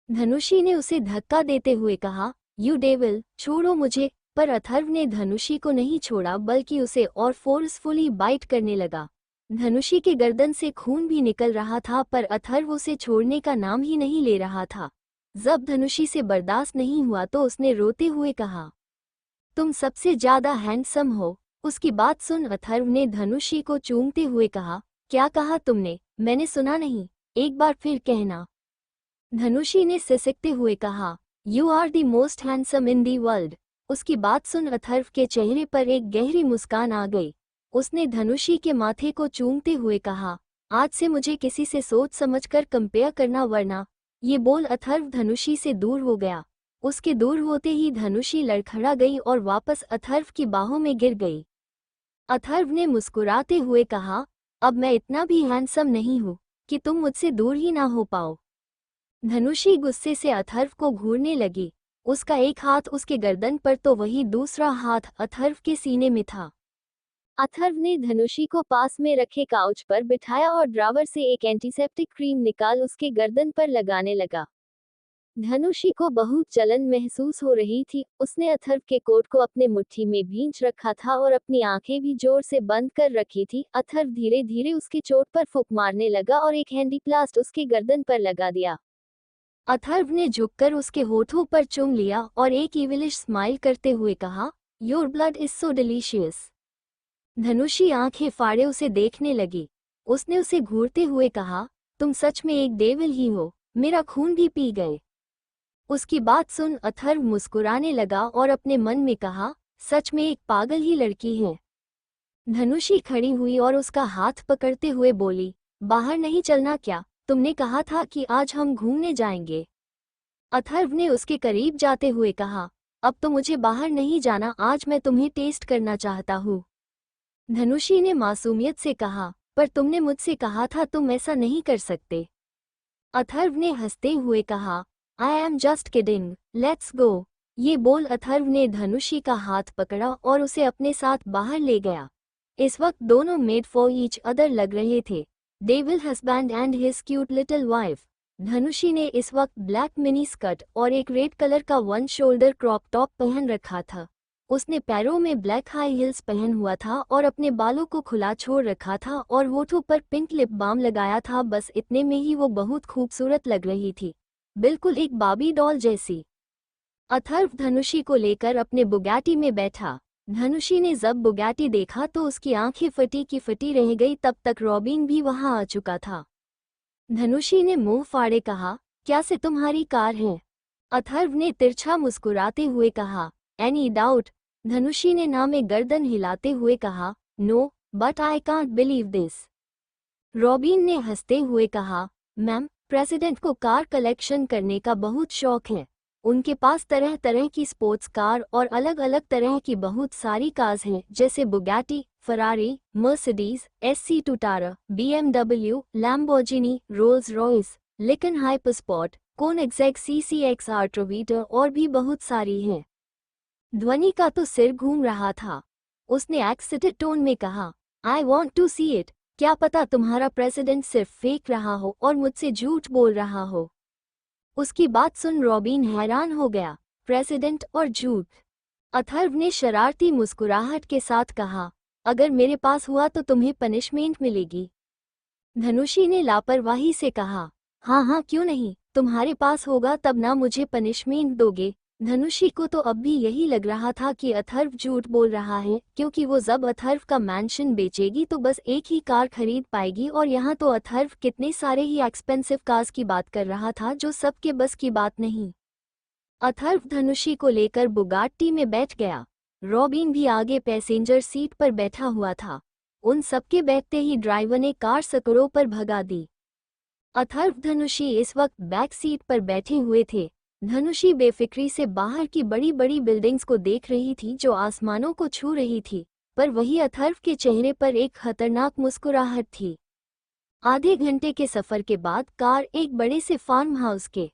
Speaker 1: धनुषी ने उसे धक्का देते हुए कहा, यू डेविल, छोड़ो मुझे। पर अथर्व ने धनुषी को नहीं छोड़ा बल्कि उसे और फोर्सफुली बाइट करने लगा। धनुषी के गर्दन से खून भी निकल रहा था पर अथर्व उसे छोड़ने का नाम ही नहीं ले रहा था। जब धनुषी से बर्दाश्त नहीं हुआ तो उसने रोते हुए कहा, तुम सबसे ज्यादा हैंडसम हो। उसकी बात सुन अथर्व ने धनुषी को चूमते हुए कहा, क्या कहा तुमने, मैंने सुना नहीं, एक बार फिर कहना। धनुषी ने सिसकते हुए कहा, you are the most handsome in the world. उसकी बात सुन अथर्व के चेहरे पर एक गहरी मुस्कान आ गई। उसने धनुषी के माथे को चूमते हुए कहा, आज से मुझे किसी से सोच समझकर कंपेयर करना वरना। ये बोल अथर्व धनुषी से दूर हो गया। उसके दूर होते ही धनुषी लड़खड़ा गई और वापस अथर्व की बाहों में गिर गई। अथर्व ने मुस्कुराते हुए कहा, अब मैं इतना भी हैंडसम नहीं हूँ कि तुम मुझसे दूर ही ना हो पाओ। धनुषी गुस्से से अथर्व को घूरने लगी। उसका एक हाथ उसके गर्दन पर तो वही दूसरा हाथ अथर्व के सीने में था। अथर्व ने धनुषी को पास में रखे काउच पर बिठाया और ड्रावर से एक एंटीसेप्टिक क्रीम निकाल उसके गर्दन पर लगाने लगा। धनुषी को बहुत जलन महसूस हो रही थी। उसने अथर्व के कोट को अपने मुट्ठी में भींच रखा था और अपनी आंखें भी जोर से बंद कर रखी थी। अथर्व धीरे धीरे उसके चोट पर फूंक मारने लगा और एक हैंडीप्लास्ट उसके गर्दन पर लगा दिया। अथर्व ने झुककर उसके होठों पर चूम लिया और एक इविलिश स्माइल करते हुए कहा, your blood is so delicious. Dhanushi आंखें फाड़े उसे देखने लगी। उसने उसे घूरते हुए कहा, तुम सच में एक डेविल ही हो, मेरा खून भी पी गए। उसकी बात सुन अथर्व मुस्कुराने लगा और अपने मन में कहा, सच में एक पागल ही लड़की है। धनुषी खड़ी हुई और उसका हाथ पकड़ते हुए बोली, बाहर नहीं चलना क्या, तुमने कहा था कि आज हम घूमने जाएंगे। अथर्व ने उसके करीब जाते हुए कहा, अब तो मुझे बाहर नहीं जाना, आज मैं तुम्हें टेस्ट करना चाहता हूँ। धनुषी ने मासूमियत से कहा, पर तुमने मुझसे कहा था तुम ऐसा नहीं कर सकते। अथर्व ने हंसते हुए कहा, I am just kidding, let's go. ये बोल अथर्व ने धनुषी का हाथ पकड़ा और उसे अपने साथ बाहर ले गया। इस वक्त दोनों मेड फॉर ईच अदर लग रहे थे, devil husband and his cute little wife. Dhanushi ने इस वक्त ब्लैक मिनी स्कर्ट और एक रेड कलर का वन शोल्डर क्रॉप टॉप पहन रखा था। उसने पैरों में ब्लैक हाई हील्स पहन हुआ था और अपने बालों को खुला छोड़ रखा था और होठों पर पिंक लिप बाम लगाया था। बस इतने में ही वो बहुत खूबसूरत लग रही थी, बिल्कुल एक बाबी डॉल जैसी। अथर्व धनुषी को लेकर अपने बुगैटी में बैठा। धनुषी ने जब बुगैटी देखा तो उसकी आंखें फटी की फटी रह गई। तब तक रॉबिन भी वहां आ चुका था। धनुषी ने मुंह फाड़े कहा, क्या से तुम्हारी कार है? अथर्व ने तिरछा मुस्कुराते हुए कहा, एनी डाउट? धनुषी ने ना में गर्दन हिलाते हुए कहा, no, but I can't believe this. Robin ने हंसते हुए कहा, मैम, प्रेसिडेंट को कार कलेक्शन करने का बहुत शौक है। उनके पास तरह तरह की स्पोर्ट्स कार और अलग अलग तरह की बहुत सारी कार्स हैं, जैसे Bugatti, Ferrari, Mercedes, SSC Tuatara, BMW, Lamborghini, Rolls Royce, Lykan HyperSport, Koenigsegg CCX आर्ट्रोवीटर और भी बहुत सारी हैं। ध्वनि का तो सिर घूम रहा था। उसने एक्साइटेड टोन में कहा, I want to see it. क्या पता तुम्हारा प्रेसिडेंट सिर्फ फेंक रहा हो और मुझसे झूठ बोल रहा हो। उसकी बात सुन रॉबिन हैरान हो गया, प्रेसिडेंट और झूठ? अथर्व ने शरारती मुस्कुराहट के साथ कहा, अगर मेरे पास हुआ तो तुम्हें पनिशमेंट मिलेगी। धनुषी ने लापरवाही से कहा, हाँ हाँ क्यों नहीं, तुम्हारे पास होगा तब ना मुझे पनिशमेंट दोगे। धनुषी को तो अब भी यही लग रहा था कि अथर्व झूठ बोल रहा है, क्योंकि वो जब अथर्व का मैंशन बेचेगी तो बस एक ही कार खरीद पाएगी और यहाँ तो अथर्व कितने सारे ही एक्सपेंसिव कार्स की बात कर रहा था जो सबके बस की बात नहीं। अथर्व धनुषी को लेकर बुगाट्टी में बैठ गया। रॉबिन भी आगे पैसेंजर सीट पर बैठा हुआ था। उन सबके बैठते ही ड्राइवर ने कार सकड़ों पर भगा दी। अथर्व धनुषी इस वक्त बैक सीट पर बैठे हुए थे। धनुषी बेफिक्री से बाहर की बड़ी बड़ी बिल्डिंग्स को देख रही थी जो आसमानों को छू रही थी, पर वही अथर्व के चेहरे पर एक खतरनाक मुस्कुराहट थी। आधे घंटे के सफर के बाद कार एक बड़े से फार्म हाउस के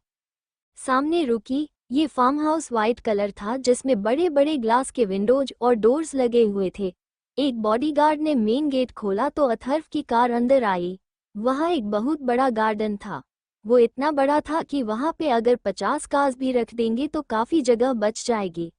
Speaker 1: सामने रुकी। ये फार्म हाउस वाइट कलर था जिसमें बड़े बड़े ग्लास के विंडोज और डोर्स लगे हुए थे। एक बॉडीगार्ड ने मेन गेट खोला तो अथर्व की कार अंदर आई। वहाँ एक बहुत बड़ा गार्डन था। वो इतना बड़ा था कि वहाँ पे अगर 50 कार्स भी रख देंगे तो काफी जगह बच जाएगी।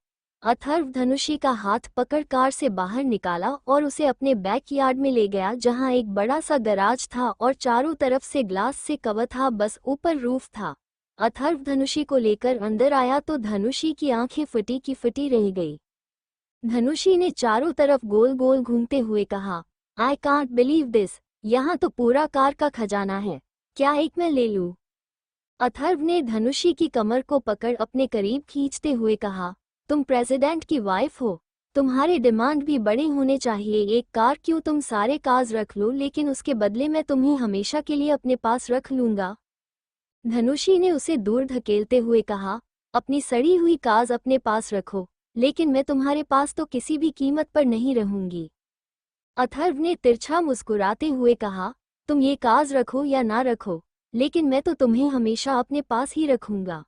Speaker 1: अथर्व धनुषी का हाथ पकड़ कार से बाहर निकाला और उसे अपने बैकयार्ड में ले गया जहाँ एक बड़ा सा गराज था और चारों तरफ से ग्लास से कवर था, बस ऊपर रूफ था। अथर्व धनुषी को लेकर अंदर आया तो धनुषी की आंखें फटी की फटी रह गई। धनुषी ने चारों तरफ गोल गोल घूमते हुए कहा, आई कांट बिलीव दिस, यहाँ तो पूरा कार का खजाना है, क्या एक मैं ले लूं? अथर्व ने धनुषी की कमर को पकड़ अपने करीब खींचते हुए कहा, तुम प्रेसिडेंट की वाइफ हो, तुम्हारे डिमांड भी बड़े होने चाहिए। एक कार क्यों, तुम सारे कार्स रख लो, लेकिन उसके बदले मैं तुम्हें हमेशा के लिए अपने पास रख लूंगा। धनुषी ने उसे दूर धकेलते हुए कहा, अपनी सड़ी हुई कार्स अपने पास रखो, लेकिन मैं तुम्हारे पास तो किसी भी कीमत पर नहीं रहूंगी। अथर्व ने तिरछा मुस्कुराते हुए कहा, तुम ये कार्स रखो या ना रखो, लेकिन मैं तो तुम्हें हमेशा अपने पास ही रखूंगा।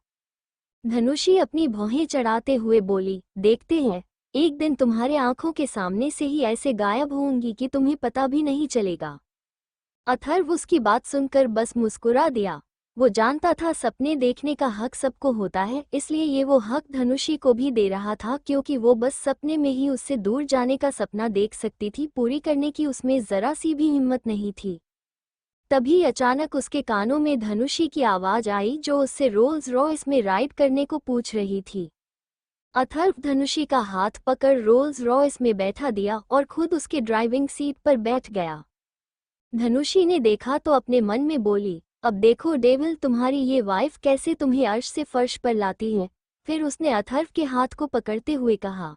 Speaker 1: धनुषी अपनी भौहें चढ़ाते हुए बोली, देखते हैं, एक दिन तुम्हारे आंखों के सामने से ही ऐसे गायब होंगी कि तुम्हें पता भी नहीं चलेगा। अथर्व उसकी बात सुनकर बस मुस्कुरा दिया। वो जानता था सपने देखने का हक सबको होता है, इसलिए ये वो हक धनुषी को भी दे रहा था, क्योंकि वो बस सपने में ही उससे दूर जाने का सपना देख सकती थी, पूरी करने की उसमें जरा सी भी हिम्मत नहीं थी। तभी अचानक उसके कानों में धनुषी की आवाज आई जो उससे रोल्स रॉयस में राइड करने को पूछ रही थी। अथर्व धनुषी का हाथ पकड़ रोल्स रॉयस में बैठा दिया और खुद उसके ड्राइविंग सीट पर बैठ गया। धनुषी ने देखा तो अपने मन में बोली, अब देखो डेविल, तुम्हारी ये वाइफ कैसे तुम्हें अर्श से फर्श पर लाती है। फिर उसने अथर्व के हाथ को पकड़ते हुए कहा,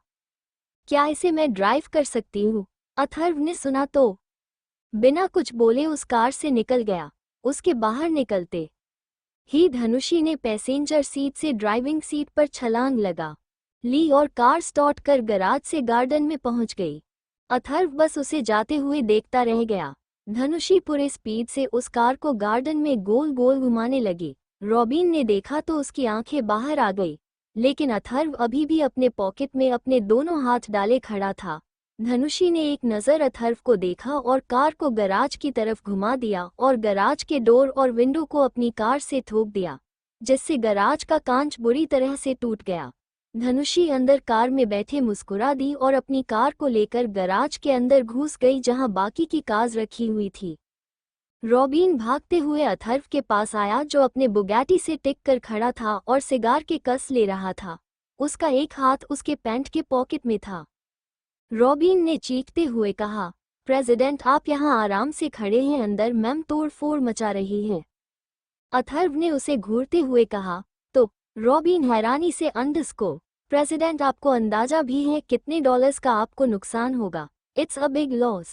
Speaker 1: क्या इसे मैं ड्राइव कर सकती हूँ? अथर्व ने सुना तो बिना कुछ बोले उस कार से निकल गया। उसके बाहर निकलते ही धनुषी ने पैसेंजर सीट से ड्राइविंग सीट पर छलांग लगा ली और कार स्टार्ट कर गराज से गार्डन में पहुंच गई। अथर्व बस उसे जाते हुए देखता रह गया। धनुषी पूरे स्पीड से उस कार को गार्डन में गोल गोल घुमाने लगी। रॉबिन ने देखा तो उसकी आंखें बाहर आ गई, लेकिन अथर्व अभी भी अपने पॉकेट में अपने दोनों हाथ डाले खड़ा था। धनुषी ने एक नज़र अथर्व को देखा और कार को गराज की तरफ घुमा दिया और गराज के डोर और विंडो को अपनी कार से ठोक दिया, जिससे गराज का कांच बुरी तरह से टूट गया। धनुषी अंदर कार में बैठे मुस्कुरा दी और अपनी कार को लेकर गराज के अंदर घुस गई जहां बाकी की कार्स रखी हुई थी। रॉबिन भागते हुए अथर्व के पास आया जो अपने बुगैटी से टिक कर खड़ा था और सिगार के कस ले रहा था। उसका एक हाथ उसके पैंट के पॉकेट में था। रॉबिन ने चीखते हुए कहा, प्रेसिडेंट आप यहाँ आराम से खड़े हैं, अंदर मैम तोड़ फोड़ मचा रही है। अथर्व ने उसे घूरते हुए कहा। तो रॉबिन हैरानी से अंधस्को, प्रेसिडेंट आपको अंदाजा भी है कितने डॉलर्स का आपको नुकसान होगा? It's a big loss.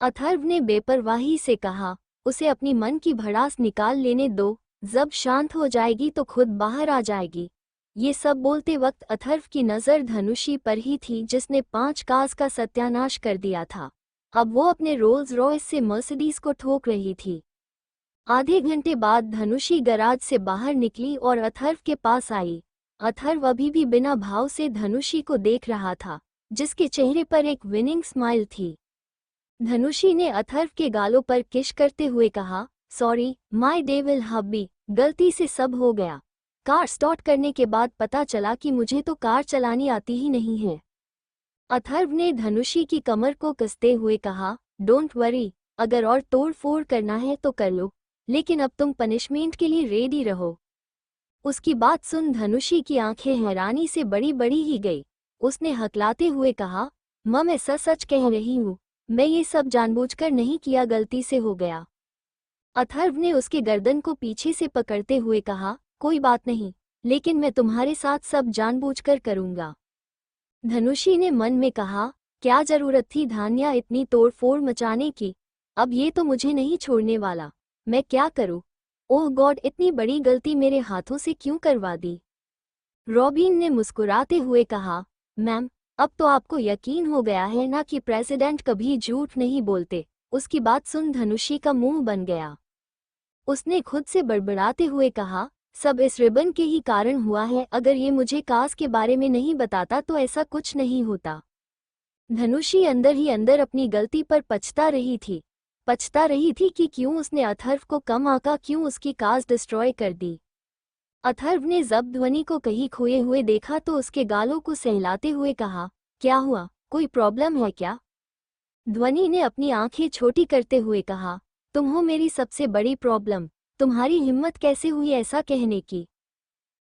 Speaker 1: Atharva ने बेपरवाही से कहा, उसे अपनी मन की भड़ास निकाल लेने दो, जब शांत हो जाएगी तो खुद बाहर आ जाएगी। ये सब बोलते वक्त अथर्व की नज़र धनुषी पर ही थी जिसने 5 कार्स का सत्यानाश कर दिया था। अब वो अपने रोल्स रॉयस से मर्सिडीज को ठोक रही थी। आधे घंटे बाद धनुषी गराज से बाहर निकली और अथर्व के पास आई। अथर्व अभी भी बिना भाव से धनुषी को देख रहा था, जिसके चेहरे पर एक विनिंग स्माइल थी। धनुषी ने अथर्व के गालों पर किश करते हुए कहा, सॉरी माय डेविल हब्बी, गलती से सब हो गया। कार स्टार्ट करने के बाद पता चला कि मुझे तो कार चलानी आती ही नहीं है। अथर्व ने धनुषी की कमर को कसते हुए कहा, डोंट वरी, अगर और तोड़ फोड़ करना है तो कर लो, लेकिन अब तुम पनिशमेंट के लिए रेडी रहो। उसकी बात सुन धनुषी की आंखें हैरानी से बड़ी बड़ी ही गई। उसने हकलाते हुए कहा, मैं सच कह रही हूँ, मैं ये सब जानबूझकर नहीं किया, गलती से हो गया। अथर्व ने उसके गर्दन को पीछे से पकड़ते हुए कहा, कोई बात नहीं, लेकिन मैं तुम्हारे साथ सब जानबूझकर करूंगा। धनुषी ने मन में कहा, क्या जरूरत थी धान्या इतनी तोड़फोड़ मचाने की। अब ये तो मुझे नहीं छोड़ने वाला। मैं क्या करूं? ओह गॉड, इतनी बड़ी गलती मेरे हाथों से क्यों करवा दी। रॉबिन ने मुस्कुराते हुए कहा, मैम, अब तो आपको यकीन हो गया है ना कि प्रेसिडेंट कभी झूठ नहीं बोलते। उसकी बात सुन धनुषी का मुंह बन गया। उसने खुद से बड़बड़ाते हुए कहा, सब इस रिबन के ही कारण हुआ है। अगर ये मुझे काज के बारे में नहीं बताता तो ऐसा कुछ नहीं होता। धनुषी अंदर ही अंदर अपनी गलती पर पछता रही थी। कि क्यों उसने अथर्व को कम आका, क्यों उसकी काज डिस्ट्रॉय कर दी। अथर्व ने जब ध्वनि को कहीं खोए हुए देखा तो उसके गालों को सहलाते हुए कहा, क्या हुआ, कोई प्रॉब्लम है क्या? ध्वनि ने अपनी आंखें छोटी करते हुए कहा, तुम हो मेरी सबसे बड़ी प्रॉब्लम। तुम्हारी हिम्मत कैसे हुई ऐसा कहने की?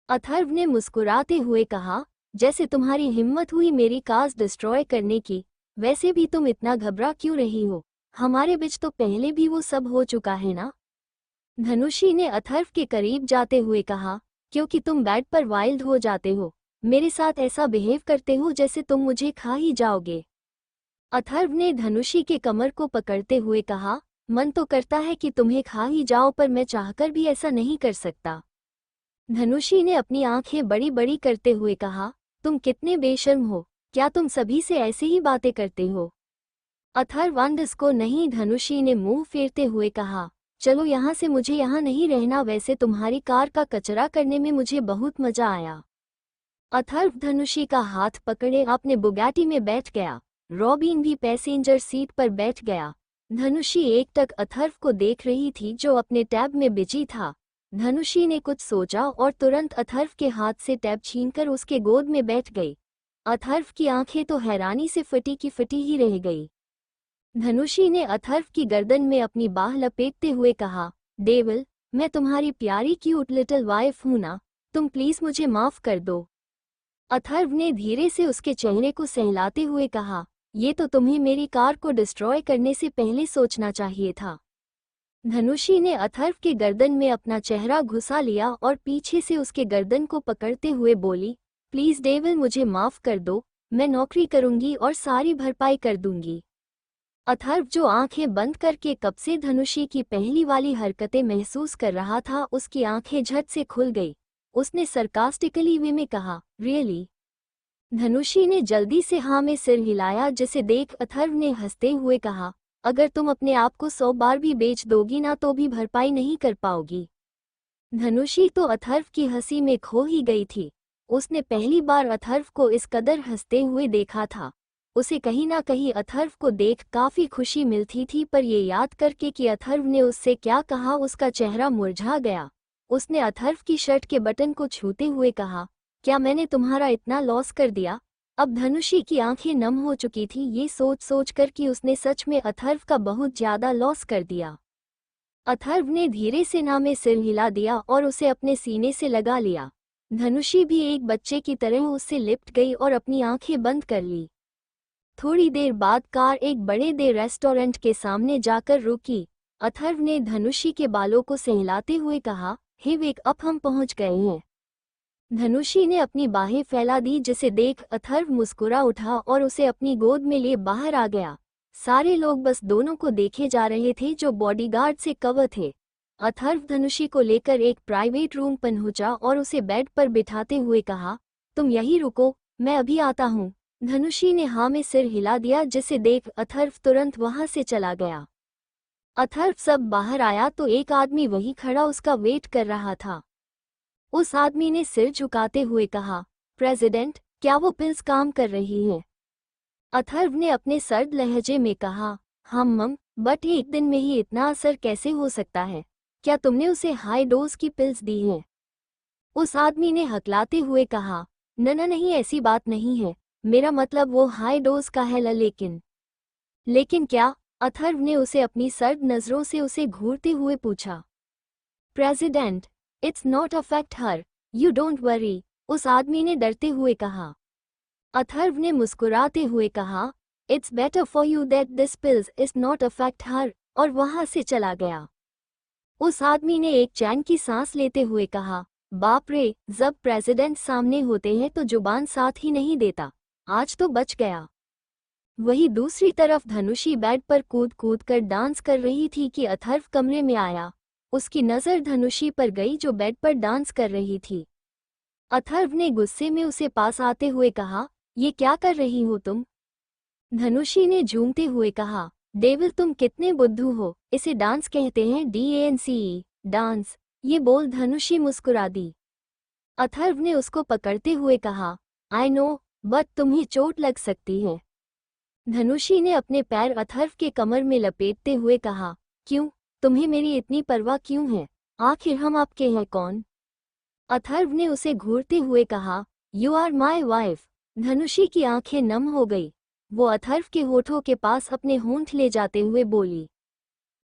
Speaker 1: अथर्व ने मुस्कुराते हुए कहा, जैसे तुम्हारी हिम्मत हुई मेरी काज डिस्ट्रॉय करने की, वैसे भी तुम इतना घबरा क्यों रही हो? हमारे बीच तो पहले भी वो सब हो चुका है ना। धनुषी ने अथर्व के करीब जाते हुए कहा, क्योंकि तुम बेड पर वाइल्ड हो जाते हो, मेरे साथ ऐसा बिहेव करते हो जैसे तुम मुझे खा ही जाओगे। अथर्व ने धनुषी के कमर को पकड़ते हुए कहा, मन तो करता है कि तुम्हें खा ही जाओ, पर मैं चाहकर भी ऐसा नहीं कर सकता। धनुषी ने अपनी आंखें बड़ी बड़ी करते हुए कहा, तुम कितने बेशर्म हो, क्या तुम सभी से ऐसे ही बातें करते हो? अथर्वांडस को नहीं, धनुषी ने मुंह फेरते हुए कहा, चलो यहाँ से, मुझे यहाँ नहीं रहना। वैसे तुम्हारी कार का कचरा करने में मुझे बहुत मजा आया। अथर्व धनुषी का हाथ पकड़े अपने बुगैटी में बैठ गया। रॉबिन भी पैसेंजर सीट पर बैठ गया। धनुषी एकटक अथर्व को देख रही थी जो अपने टैब में बिजी था। धनुषी ने कुछ सोचा और तुरंत अथर्व के हाथ से टैब छीनकर उसके गोद में बैठ गई। अथर्व की आंखें तो हैरानी से फटी की फटी ही रह गई। धनुषी ने अथर्व की गर्दन में अपनी बाह लपेटते हुए कहा, डेविल, मैं तुम्हारी प्यारी क्यूट लिटिल वाइफ हूं ना, तुम प्लीज मुझे माफ कर दो। अथर्व ने धीरे से उसके चेहरे को सहलाते हुए कहा, ये तो तुम्हें मेरी कार को डिस्ट्रॉय करने से पहले सोचना चाहिए था। धनुषी ने अथर्व के गर्दन में अपना चेहरा घुसा लिया और पीछे से उसके गर्दन को पकड़ते हुए बोली, प्लीज डेविल, मुझे माफ कर दो, मैं नौकरी करूंगी और सारी भरपाई कर दूंगी। अथर्व जो आंखें बंद करके कब से धनुषी की पहली वाली हरकतें महसूस कर रहा था, उसकी आंखें झट से खुल गई। उसने सरकास्टिकली वे में कहा, रियली? धनुषी ने जल्दी से हाँ में सिर हिलाया, जिसे देख अथर्व ने हंसते हुए कहा, अगर तुम अपने आप को 100 बार भी बेच दोगी ना तो भी भरपाई नहीं कर पाओगी। धनुषी तो अथर्व की हंसी में खो ही गई थी। उसने पहली बार अथर्व को इस कदर हंसते हुए देखा था। उसे कहीं ना कहीं अथर्व को देख काफी खुशी मिलती थी, पर ये याद करके कि अथर्व ने उससे क्या कहा उसका चेहरा मुरझा गया। उसने अथर्व की शर्ट के बटन को छूते हुए कहा, क्या मैंने तुम्हारा इतना लॉस कर दिया? अब धनुषी की आंखें नम हो चुकी थी ये सोच सोच कर कि उसने सच में अथर्व का बहुत ज्यादा लॉस कर दिया। अथर्व ने धीरे से ना में सिर हिला दिया और उसे अपने सीने से लगा लिया। धनुषी भी एक बच्चे की तरह उससे लिपट गई और अपनी आंखें बंद कर ली। थोड़ी देर बाद कार एक बड़े दे रेस्टोरेंट के सामने जाकर रुकी। अथर्व ने धनुषी के बालों को सहलाते हुए कहा, हे वेक अप, हम पहुंच गए हैं। धनुषी ने अपनी बाहें फैला दी, जिसे देख अथर्व मुस्कुरा उठा और उसे अपनी गोद में लिए बाहर आ गया। सारे लोग बस दोनों को देखे जा रहे थे जो बॉडीगार्ड से कवर थे। अथर्व धनुषी को लेकर एक प्राइवेट रूम पहुंचा और उसे बेड पर बिठाते हुए कहा, तुम यहीं रुको, मैं अभी आता हूँ। धनुषी ने हाँ में सिर हिला दिया, जिसे देख अथर्व तुरंत वहां से चला गया। अथर्व सब बाहर आया तो एक आदमी वहीं खड़ा उसका वेट कर रहा था। उस आदमी ने सिर झुकाते हुए कहा, प्रेसिडेंट, क्या वो पिल्स काम कर रही हैं? अथर्व ने अपने सर्द लहजे में कहा, हाँ मम, बट एक दिन में ही इतना असर कैसे हो सकता है? क्या तुमने उसे हाई डोज की पिल्स दी हैं? उस आदमी ने हकलाते हुए कहा, नहीं, ऐसी बात नहीं है, मेरा मतलब वो हाई डोज का है। लेकिन क्या? अथर्व ने उसे अपनी सर्द नजरों से उसे घूरते हुए पूछा। President, it's not affect her, you don't worry, उस आदमी ने डरते हुए कहा। अथर्व ने मुस्कुराते हुए कहा, it's better for you that this pills is not affect हर, और वहां से चला गया। उस आदमी ने एक चैन की सांस लेते हुए कहा, बाप रे, जब प्रेसिडेंट सामने होते हैं तो जुबान साथ ही नहीं देता। आज तो बच गया। वही दूसरी तरफ धनुषी बेड पर कूद कूद कर डांस कर रही थी कि अथर्व कमरे में आया। उसकी नज़र धनुषी पर गई जो बेड पर डांस कर रही थी। अथर्व ने गुस्से में उसे पास आते हुए कहा, ये क्या कर रही हो तुम? धनुषी ने झूमते हुए कहा, डेविल तुम कितने बुद्धू हो, इसे डांस कहते हैं, DANCE, डांस। ये बोल धनुषी मुस्कुरा दी। अथर्व ने उसको पकड़ते हुए कहा, आई नो, बट तुम्हें चोट लग सकती है। धनुषी ने अपने पैर अथर्व के कमर में लपेटते हुए कहा, क्यों, तुम्हें मेरी इतनी परवाह क्यों है? आखिर हम आपके हैं कौन? अथर्व ने उसे घूरते हुए कहा, यू आर माई वाइफ। धनुषी की आंखें नम हो गई। वो अथर्व के होठों के पास अपने होंठ ले जाते हुए बोली,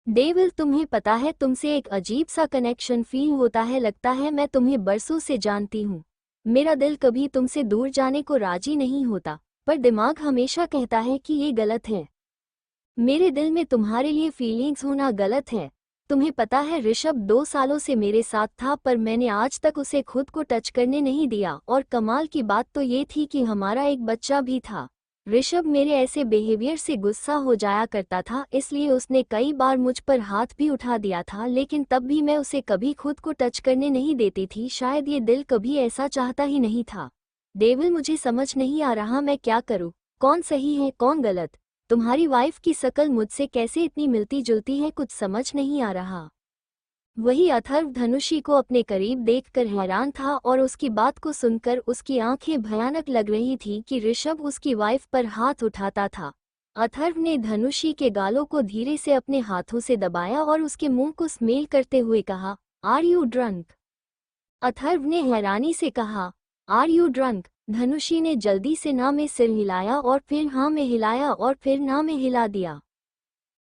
Speaker 1: डेविल तुम्हें पता है तुमसे एक अजीब सा कनेक्शन फील होता है, लगता है मैं तुम्हें बरसों से जानती हूँ। मेरा दिल कभी तुमसे दूर जाने को राजी नहीं होता, पर दिमाग हमेशा कहता है कि ये गलत है। मेरे दिल में तुम्हारे लिए फीलिंग्स होना गलत है। तुम्हें पता है ऋषभ 2 सालों से मेरे साथ था, पर मैंने आज तक उसे खुद को टच करने नहीं दिया, और कमाल की बात तो ये थी कि हमारा एक बच्चा भी था। ऋषभ मेरे ऐसे बिहेवियर से गुस्सा हो जाया करता था, इसलिए उसने कई बार मुझ पर हाथ भी उठा दिया था, लेकिन तब भी मैं उसे कभी खुद को टच करने नहीं देती थी। शायद ये दिल कभी ऐसा चाहता ही नहीं था। डेविल मुझे समझ नहीं आ रहा मैं क्या करूं, कौन सही है कौन गलत। तुम्हारी वाइफ की शकल मुझसे कैसे इतनी मिलती जुलती है, कुछ समझ नहीं आ रहा। वही अथर्व धनुषी को अपने करीब देखकर हैरान था, और उसकी बात को सुनकर उसकी आंखें भयानक लग रही थी कि ऋषभ उसकी वाइफ पर हाथ उठाता था। अथर्व ने धनुषी के गालों को धीरे से अपने हाथों से दबाया और उसके मुंह को स्मेल करते हुए कहा, आर यू ड्रंक? अथर्व ने हैरानी से कहा, आर यू ड्रंक? धनुषी ने जल्दी से ना में सिर हिलाया और फिर हाँ में हिलाया और फिर ना में हिला दिया।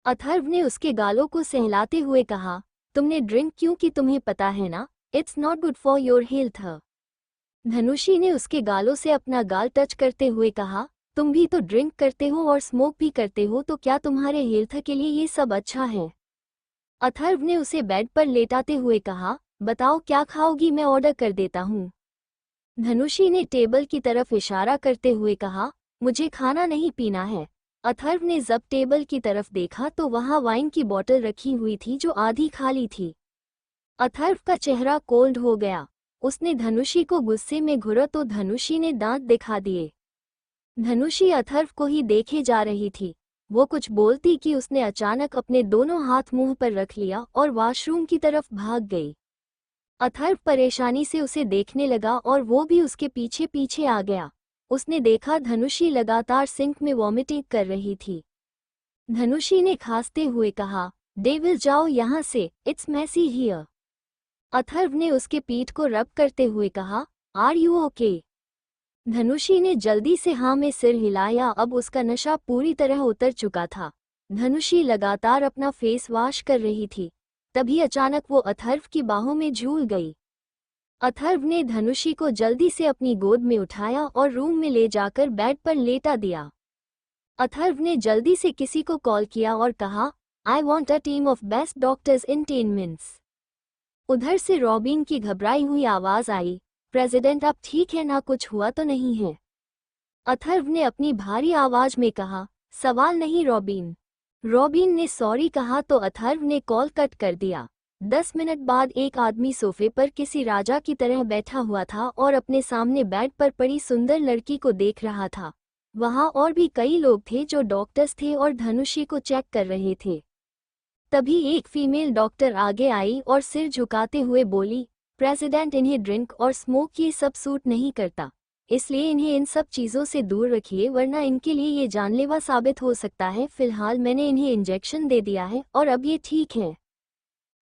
Speaker 1: अथर्व ने उसके गालों को सहलाते हुए कहा, तुमने ड्रिंक क्यों की, तुम्हें पता है ना, it's not good for your health. Dhanushi ने उसके गालों से अपना गाल टच करते हुए कहा, तुम भी तो ड्रिंक करते हो और स्मोक भी करते हो, तो क्या तुम्हारे हेल्थ के लिए ये सब अच्छा है? अथर्व ने उसे बेड पर लेटाते हुए कहा, बताओ क्या खाओगी, मैं ऑर्डर कर देता हूँ। धनुषी ने टेबल की तरफ इशारा करते हुए कहा, मुझे खाना नहीं पीना है। अथर्व ने जब टेबल की तरफ देखा तो वहां वाइन की बोतल रखी हुई थी जो आधी खाली थी। अथर्व का चेहरा कोल्ड हो गया। उसने धनुषी को गुस्से में घूरा तो धनुषी ने दांत दिखा दिए। धनुषी अथर्व को ही देखे जा रही थी। वो कुछ बोलती कि उसने अचानक अपने दोनों हाथ मुंह पर रख लिया और वॉशरूम की तरफ भाग गई। अथर्व परेशानी से उसे देखने लगा और वो भी उसके पीछे पीछे आ गया। उसने देखा धनुषी लगातार सिंक में वॉमिटिंग कर रही थी। धनुषी ने खांसते हुए कहा, डेविल जाओ यहाँ से, इट्स मैसी हियर। अथर्व ने उसके पीठ को रब करते हुए कहा, आर यू ओके? धनुषी ने जल्दी से हाँ में सिर हिलाया। अब उसका नशा पूरी तरह उतर चुका था। धनुषी लगातार अपना फेस वॉश कर रही थी। तभी अचानक वो अथर्व की बाहों में झूल गई। अथर्व ने धनुषी को जल्दी से अपनी गोद में उठाया और रूम में ले जाकर बेड पर लेटा दिया। अथर्व ने जल्दी से किसी को कॉल किया और कहा, I want a team of best doctors in 10 minutes. उधर से रॉबिन की घबराई हुई आवाज आई, प्रेसिडेंट आप ठीक है ना, कुछ हुआ तो नहीं है? अथर्व ने अपनी भारी आवाज में कहा, सवाल नहीं रॉबिन। रॉबिन ने सॉरी कहा तो अथर्व ने कॉल कट कर दिया। 10 मिनट बाद एक आदमी सोफे पर किसी राजा की तरह बैठा हुआ था और अपने सामने बेड पर पड़ी सुंदर लड़की को देख रहा था। वहां और भी कई लोग थे जो डॉक्टर्स थे और धनुषी को चेक कर रहे थे। तभी एक फीमेल डॉक्टर आगे आई और सिर झुकाते हुए बोली, प्रेसिडेंट इन्हें ड्रिंक और स्मोक ये सब सूट नहीं करता, इसलिए इन्हें इन सब चीज़ों से दूर रखिए, वरना इनके लिए ये जानलेवा साबित हो सकता है। फिलहाल मैंने इन्हें इंजेक्शन दे दिया है और अब ये ठीक है।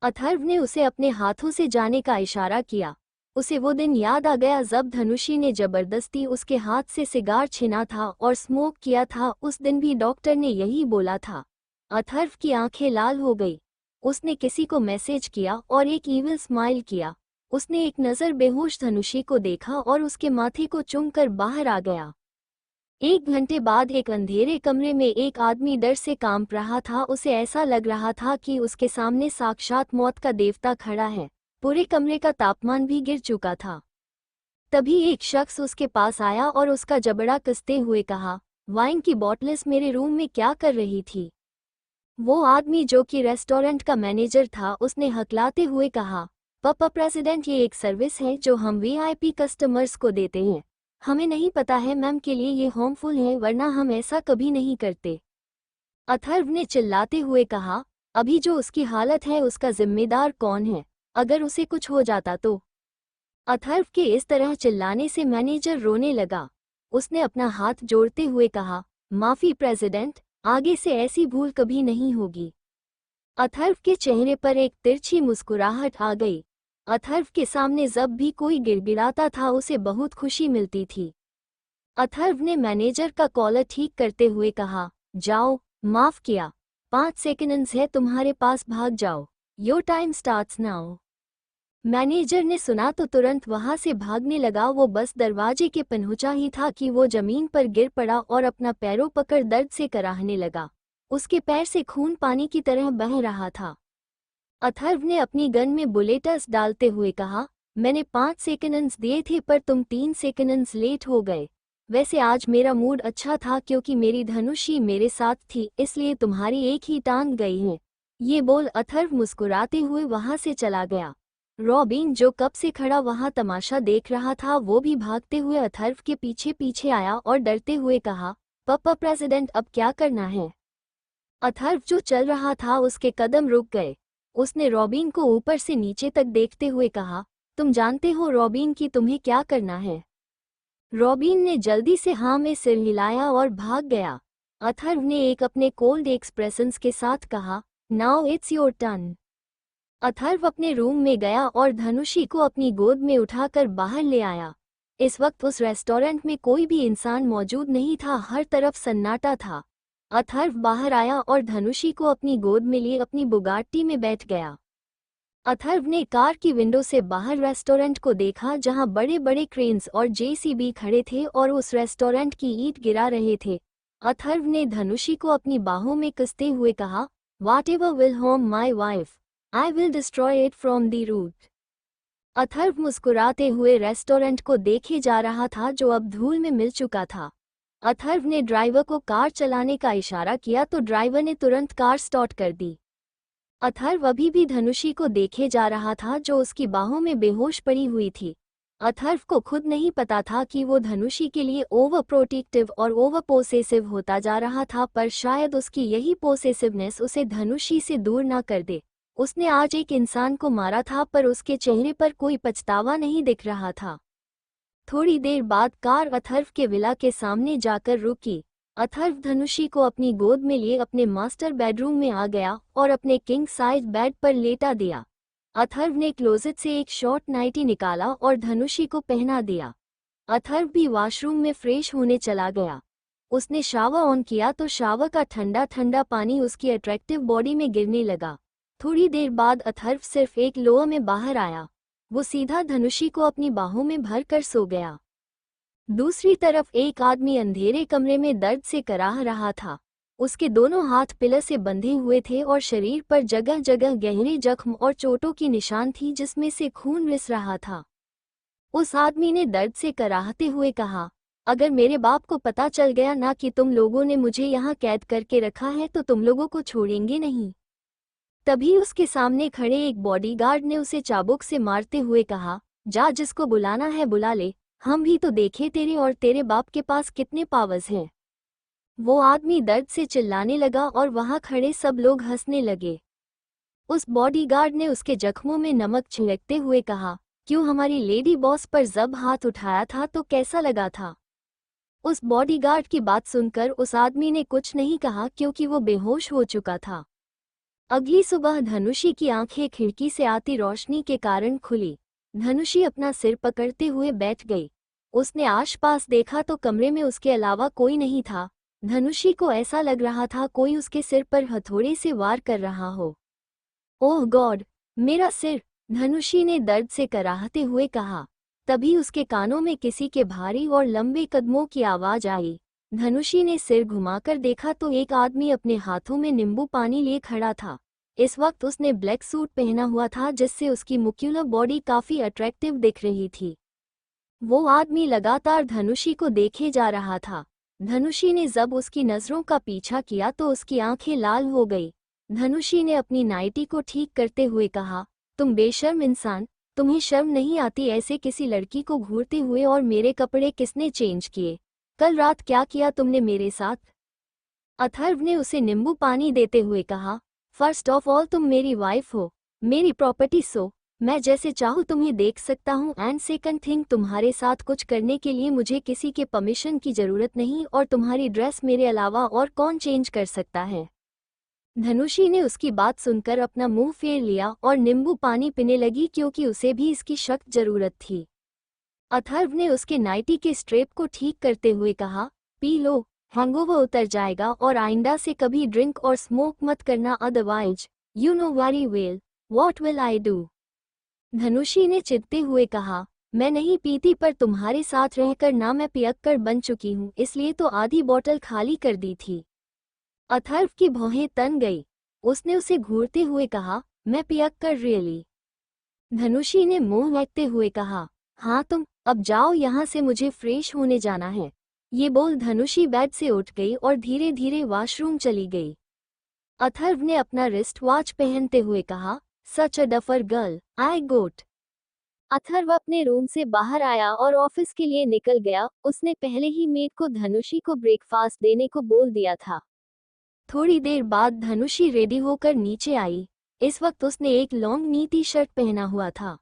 Speaker 1: अथर्व ने उसे अपने हाथों से जाने का इशारा किया। उसे वो दिन याद आ गया जब धनुषी ने जबरदस्ती उसके हाथ से सिगार छीना था और स्मोक किया था। उस दिन भी डॉक्टर ने यही बोला था। अथर्व की आंखें लाल हो गई। उसने किसी को मैसेज किया और एक ईविल स्माइल किया। उसने एक नज़र बेहोश धनुषी को देखा और उसके माथे को चूमकर बाहर आ गया। 1 घंटे बाद एक अंधेरे कमरे में एक आदमी डर से कांप रहा था। उसे ऐसा लग रहा था कि उसके सामने साक्षात मौत का देवता खड़ा है। पूरे कमरे का तापमान भी गिर चुका था। तभी एक शख्स उसके पास आया और उसका जबड़ा कसते हुए कहा, वाइन की बॉटल्स मेरे रूम में क्या कर रही थी? वो आदमी जो कि रेस्टोरेंट का मैनेजर था, उसने हकलाते हुए कहा, पापा प्रेसिडेंट, ये एक सर्विस है जो हम वीआईपी कस्टमर्स को देते हैं। हमें नहीं पता है मैम के लिए ये हार्मफुल है, वरना हम ऐसा कभी नहीं करते। अथर्व ने चिल्लाते हुए कहा, अभी जो उसकी हालत है उसका जिम्मेदार कौन है? अगर उसे कुछ हो जाता तो? अथर्व के इस तरह चिल्लाने से मैनेजर रोने लगा। उसने अपना हाथ जोड़ते हुए कहा, माफी प्रेसिडेंट, आगे से ऐसी भूल कभी नहीं होगी। अथर्व के चेहरे पर एक तिरछी मुस्कुराहट आ गई। अथर्व के सामने जब भी कोई गिड़गिड़ाता था उसे बहुत खुशी मिलती थी। अथर्व ने मैनेजर का कॉलर ठीक करते हुए कहा, जाओ, माफ किया, 5 सेकंड्स है तुम्हारे पास, भाग जाओ। Your time starts now. Manager ने सुना तो तुरंत वहां से भागने लगा। वो बस दरवाजे के पहुंचा ही था कि वो जमीन पर गिर पड़ा और अपना पैरों पकड़ दर्द से कराहने लगा। उसके पैर से खून पानी की तरह बह रहा था। अथर्व ने अपनी गन में बुलेट्स डालते हुए कहा, मैंने 5 सेकंड्स दिए थे पर तुम 3 सेकंड्स लेट हो गए। वैसे आज मेरा मूड अच्छा था क्योंकि मेरी धनुषी मेरे साथ थी, इसलिए तुम्हारी एक ही टांग गई है। ये बोल अथर्व मुस्कुराते हुए वहां से चला गया। रॉबिन जो कब से खड़ा वहां तमाशा देख रहा था, वो भी भागते हुए अथर्व के पीछे पीछे आया और डरते हुए कहा, पापा प्रेसिडेंट, अब क्या करना है? अथर्व जो चल रहा था उसके कदम रुक गए। उसने रॉबिन को ऊपर से नीचे तक देखते हुए कहा, तुम जानते हो रॉबिन कि तुम्हें क्या करना है? रॉबिन ने जल्दी से हाँ में सिर हिलाया और भाग गया। अथर्व ने एक अपने कोल्ड एक्सप्रेशंस के साथ कहा, now it's your turn. Atharva अपने रूम में गया और धनुषी को अपनी गोद में उठाकर बाहर ले आया। इस वक्त उस रेस्टोरेंट में कोई भी इंसान मौजूद नहीं था, हर तरफ सन्नाटा था। अथर्व बाहर आया और धनुषी को अपनी गोद में लिए अपनी बुगाट्टी में बैठ गया। अथर्व ने कार की विंडो से बाहर रेस्टोरेंट को देखा जहां बड़े बड़े क्रेन्स और जेसीबी खड़े थे और उस रेस्टोरेंट की ईंट गिरा रहे थे। अथर्व ने धनुषी को अपनी बाहों में कसते हुए कहा, whatever will harm my wife, I will destroy it from the root. Atharva मुस्कुराते हुए रेस्टोरेंट को देखे जा रहा था जो अब धूल में मिल चुका था। अथर्व ने ड्राइवर को कार चलाने का इशारा किया तो ड्राइवर ने तुरंत कार स्टार्ट कर दी। अथर्व अभी भी धनुषी को देखे जा रहा था जो उसकी बाहों में बेहोश पड़ी हुई थी। अथर्व को खुद नहीं पता था कि वो धनुषी के लिए ओवर प्रोटेक्टिव और ओवर पोसेसिव होता जा रहा था, पर शायद उसकी यही पोसेसिवनेस उसे धनुषी से दूर ना कर दे। उसने आज एक इंसान को मारा था पर उसके चेहरे पर कोई पछतावा नहीं दिख रहा था। थोड़ी देर बाद कार अथर्व के विला के सामने जाकर रुकी। अथर्व धनुषी को अपनी गोद में लिए अपने मास्टर बेडरूम में आ गया और अपने किंग साइज बेड पर लेटा दिया। अथर्व ने क्लोजेट से एक शॉर्ट नाइटी निकाला और धनुषी को पहना दिया। अथर्व भी वॉशरूम में फ्रेश होने चला गया। उसने शावर ऑन किया तो शावर का ठंडा ठंडा पानी उसकी अट्रैक्टिव बॉडी में गिरने लगा। थोड़ी देर बाद अथर्व सिर्फ एक लोअर में बाहर आया। वो सीधा धनुषी को अपनी बाहों में भर कर सो गया। दूसरी तरफ एक आदमी अंधेरे कमरे में दर्द से कराह रहा था। उसके दोनों हाथ पिलर से बंधे हुए थे और शरीर पर जगह जगह गहरे जख्म और चोटों की निशान थी जिसमें से खून रिस रहा था। उस आदमी ने दर्द से कराहते हुए कहा, अगर मेरे बाप को पता चल गया ना कि तुम लोगों ने मुझे यहाँ कैद करके रखा है तो तुम लोगों को छोड़ेंगे नहीं। तभी उसके सामने खड़े एक बॉडीगार्ड ने उसे चाबुक से मारते हुए कहा, जा, जिसको बुलाना है बुला ले, हम भी तो देखे तेरे और तेरे बाप के पास कितने पावर्स हैं। वो आदमी दर्द से चिल्लाने लगा और वहां खड़े सब लोग हंसने लगे। उस बॉडीगार्ड ने उसके जख्मों में नमक छिड़कते हुए कहा, क्यों हमारी लेडी बॉस पर जब हाथ उठाया था तो कैसा लगा था? उस बॉडीगार्ड की बात सुनकर उस आदमी ने कुछ नहीं कहा क्योंकि वो बेहोश हो चुका था। अगली सुबह धनुषी की आंखें खिड़की से आती रोशनी के कारण खुली। धनुषी अपना सिर पकड़ते हुए बैठ गई। उसने आसपास देखा तो कमरे में उसके अलावा कोई नहीं था। धनुषी को ऐसा लग रहा था कोई उसके सिर पर हथौड़े से वार कर रहा हो। ओह गॉड, मेरा सिर, धनुषी ने दर्द से कराहते हुए कहा। तभी उसके कानों में किसी के भारी और लंबे कदमों की आवाज आई। धनुषी ने सिर घुमाकर देखा तो एक आदमी अपने हाथों में नींबू पानी लिए खड़ा था। इस वक्त उसने ब्लैक सूट पहना हुआ था जिससे उसकी मुक्युलर बॉडी काफी अट्रैक्टिव दिख रही थी। वो आदमी लगातार धनुषी को देखे जा रहा था। धनुषी ने जब उसकी नजरों का पीछा किया तो उसकी आंखें लाल हो गई। धनुषी ने अपनी नाइटी को ठीक करते हुए कहा, तुम बेशर्म इंसान, तुम्हें शर्म नहीं आती ऐसे किसी लड़की को घूरते हुए? और मेरे कपड़े किसने चेंज किए? कल रात क्या किया तुमने मेरे साथ? अथर्व ने उसे नींबू पानी देते हुए कहा, फर्स्ट ऑफ ऑल तुम मेरी वाइफ हो, मेरी प्रॉपर्टी, सो मैं जैसे चाहूँ तुम्हें देख सकता हूँ। एंड सेकंड थिंग, तुम्हारे साथ कुछ करने के लिए मुझे किसी के परमिशन की जरूरत नहीं, और तुम्हारी ड्रेस मेरे अलावा और कौन चेंज कर सकता है? धनुषी ने उसकी बात सुनकर अपना मुंह फेर लिया और नींबू पानी पीने लगी क्योंकि उसे भी इसकी सख्त जरूरत थी। अथर्व ने उसके नाइटी के स्ट्रेप को ठीक करते हुए कहा, पी लो, हैंगओवर उतर जाएगा, और आइंदा से कभी ड्रिंक और स्मोक मत करना, otherwise you know very well what will I do. Dhanushi ने चिढ़ते हुए कहा, मैं नहीं पीती, पर तुम्हारे साथ रहकर ना मैं पियक्कड़ बन चुकी हूँ, इसलिए तो आधी बोतल खाली कर दी थी। अथर्व की भौहें तन गई। उसने उसे घूरते हुए कहा, मैं पियक्कड़ रियली? धनुषी ने मुंह लहकते हुए कहा, हाँ तुम, अब जाओ यहाँ से, मुझे फ्रेश होने जाना है। ये बोल धनुषी बेड से उठ गई और धीरे धीरे वॉशरूम चली गई। अथर्व ने अपना रिस्ट वॉच पहनते हुए कहा, सच अ डफर गर्ल, आई गोट। अथर्व अपने रूम से बाहर आया और ऑफिस के लिए निकल गया। उसने पहले ही मेड को धनुषी को ब्रेकफास्ट देने को बोल दिया था। थोड़ी देर बाद धनुषी रेडी होकर नीचे आई। इस वक्त उसने एक लॉन्ग नीती शर्ट पहना हुआ था।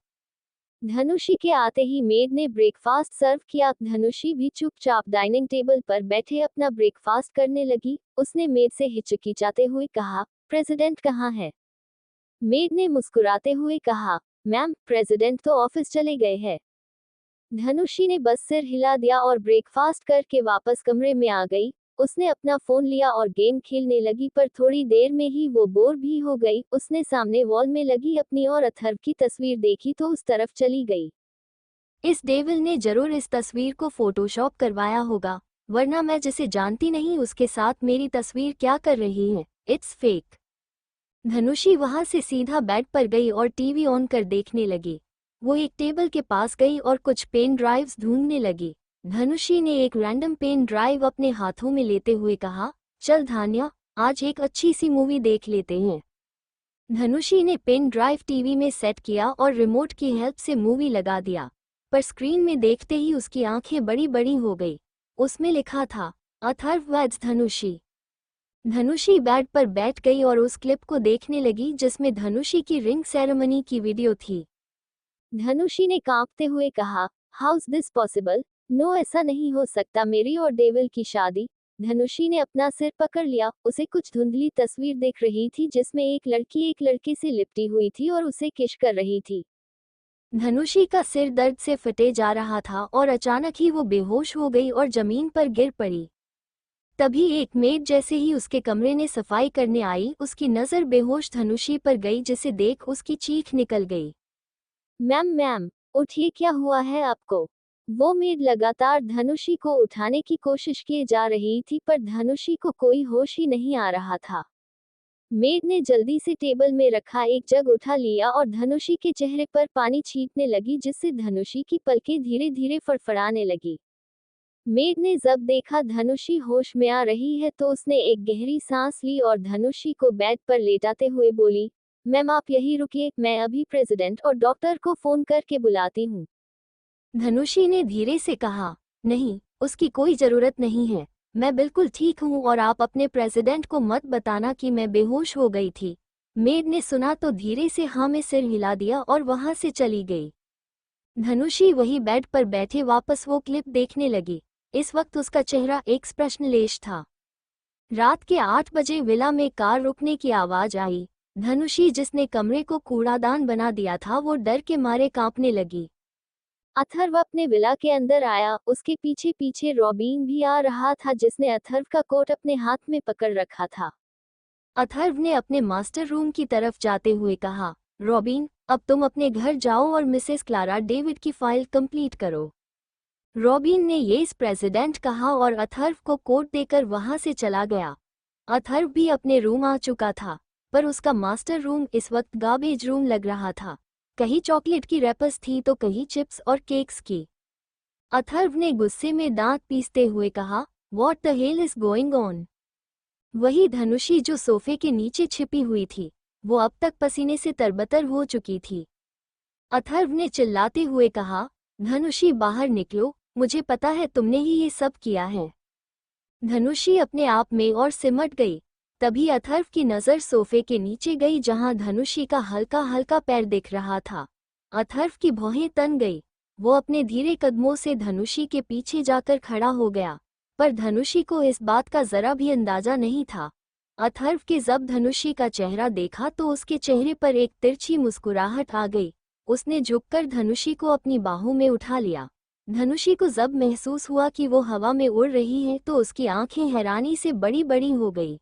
Speaker 1: धनुषी के आते ही मेड ने ब्रेकफास्ट सर्व किया। धनुषी भी चुपचाप डाइनिंग टेबल पर बैठे अपना ब्रेकफास्ट करने लगी। उसने मेड से हिचकिचाते हुए कहा, प्रेसिडेंट कहाँ है? मेड ने मुस्कुराते हुए कहा, मैम, प्रेसिडेंट तो ऑफिस चले गए हैं। धनुषी ने बस सिर हिला दिया और ब्रेकफास्ट करके वापस कमरे में आ गई। उसने अपना फोन लिया और गेम खेलने लगी, पर थोड़ी देर में ही वो बोर भी हो गई। उसने सामने वॉल में लगी अपनी और अथर्व की तस्वीर देखी तो उस तरफ चली गई। इस डेविल ने जरूर इस तस्वीर को फोटोशॉप करवाया होगा, वरना मैं जिसे जानती नहीं उसके साथ मेरी तस्वीर क्या कर रही है? It's fake. धनुषी वहां से सीधा बेड पर गई और टीवी ऑन कर देखने लगी। वो एक टेबल के पास गई और कुछ पेन ड्राइव्स ढूंढने लगी। धनुषी ने एक रैंडम पेन ड्राइव अपने हाथों में लेते हुए कहा, चल धान्या, आज एक अच्छी सी मूवी देख लेते हैं। धनुषी ने पेन ड्राइव टीवी में सेट किया और रिमोट की हेल्प से मूवी लगा दिया, पर स्क्रीन में देखते ही उसकी आंखें बड़ी बड़ी हो गई। उसमें लिखा था, अथर्व वेड्स धनुषी। धनुषी बेड पर बैठ गई और उस क्लिप को देखने लगी जिसमें धनुषी की रिंग सेरेमनी की वीडियो थी। धनुषी ने कांपते हुए कहा, how is this possible? No, ऐसा नहीं हो सकता, मेरी और डेविल की शादी। धनुषी ने अपना सिर पकड़ लिया। उसे कुछ धुंधली तस्वीर दिख रही थी जिसमें एक लड़की एक लड़के से लिपटी हुई थी और उसे किस कर रही थी। धनुषी का सिर दर्द से फटे जा रहा था और अचानक ही वो बेहोश हो गई और जमीन पर गिर पड़ी। तभी एक मेड जैसे ही उसके कमरे में सफाई करने आई, उसकी नजर बेहोश धनुषी पर गई, जिसे देख उसकी चीख निकल गई। मैम मैम, उठिए, क्या हुआ है आपको? वो मेड लगातार धनुषी को उठाने की कोशिश किए जा रही थी, पर धनुषी को कोई होश ही नहीं आ रहा था। मेड ने जल्दी से टेबल में रखा एक जग उठा लिया और धनुषी के चेहरे पर पानी छींटने लगी, जिससे धनुषी की पलकें धीरे धीरे फड़फड़ाने लगी। मेड ने जब देखा धनुषी होश में आ रही है तो उसने एक गहरी सांस ली और धनुषी को बेड पर लेटाते हुए बोली, मैम आप यहीं रुकिए, मैं अभी प्रेसिडेंट और डॉक्टर को फोन करके बुलाती हूँ। धनुषी ने धीरे से कहा, नहीं, उसकी कोई जरूरत नहीं है, मैं बिल्कुल ठीक हूँ और आप अपने प्रेसिडेंट को मत बताना कि मैं बेहोश हो गई थी। मेड ने सुना तो धीरे से हाँ में सिर हिला दिया और वहां से चली गई। धनुषी वही बेड पर बैठे वापस वो क्लिप देखने लगी। इस वक्त उसका चेहरा एक्सप्रेशनलेस था। रात के 8 बजे विला में कार रुकने की आवाज आई। धनुषी, जिसने कमरे को कूड़ादान बना दिया था, वो डर के मारे कांपने लगी। अथर्व अपने विला के अंदर आया। उसके पीछे पीछे रॉबिन भी आ रहा था, जिसने अथर्व का कोट अपने हाथ में पकड़ रखा था। अथर्व ने अपने मास्टर रूम की तरफ जाते हुए कहा, रॉबिन, अब तुम अपने घर जाओ और मिसेस क्लारा डेविड की फाइल कंप्लीट करो। रॉबिन ने येस प्रेसिडेंट कहा और अथर्व को कोट देकर वहां से चला गया। अथर्व भी अपने रूम आ चुका था। पर उसका मास्टर रूम इस वक्त गार्बेज रूम लग रहा था। कहीं चॉकलेट की रैपर्स थी तो कहीं चिप्स और केक्स की। अथर्व ने गुस्से में दांत पीसते हुए कहा, what the hell is going on? वही धनुषी जो सोफे के नीचे छिपी हुई थी, वो अब तक पसीने से तरबतर हो चुकी थी। अथर्व ने चिल्लाते हुए कहा, धनुषी बाहर निकलो, मुझे पता है तुमने ही ये सब किया है। धनुषी अपने आप में और सिमट गई। तभी अथर्व की नज़र सोफे के नीचे गई जहां धनुषी का हल्का हल्का पैर दिख रहा था। अथर्व की भौहें तन गई। वो अपने धीरे कदमों से धनुषी के पीछे जाकर खड़ा हो गया, पर धनुषी को इस बात का जरा भी अंदाजा नहीं था। अथर्व के जब धनुषी का चेहरा देखा तो उसके चेहरे पर एक तिरछी मुस्कुराहट आ गई। उसने झुककर धनुषी को अपनी बाहों में उठा लिया। धनुषी को जब महसूस हुआ कि वो हवा में उड़ रही है तो उसकी आंखें हैरानी से बड़ी बड़ी हो गई।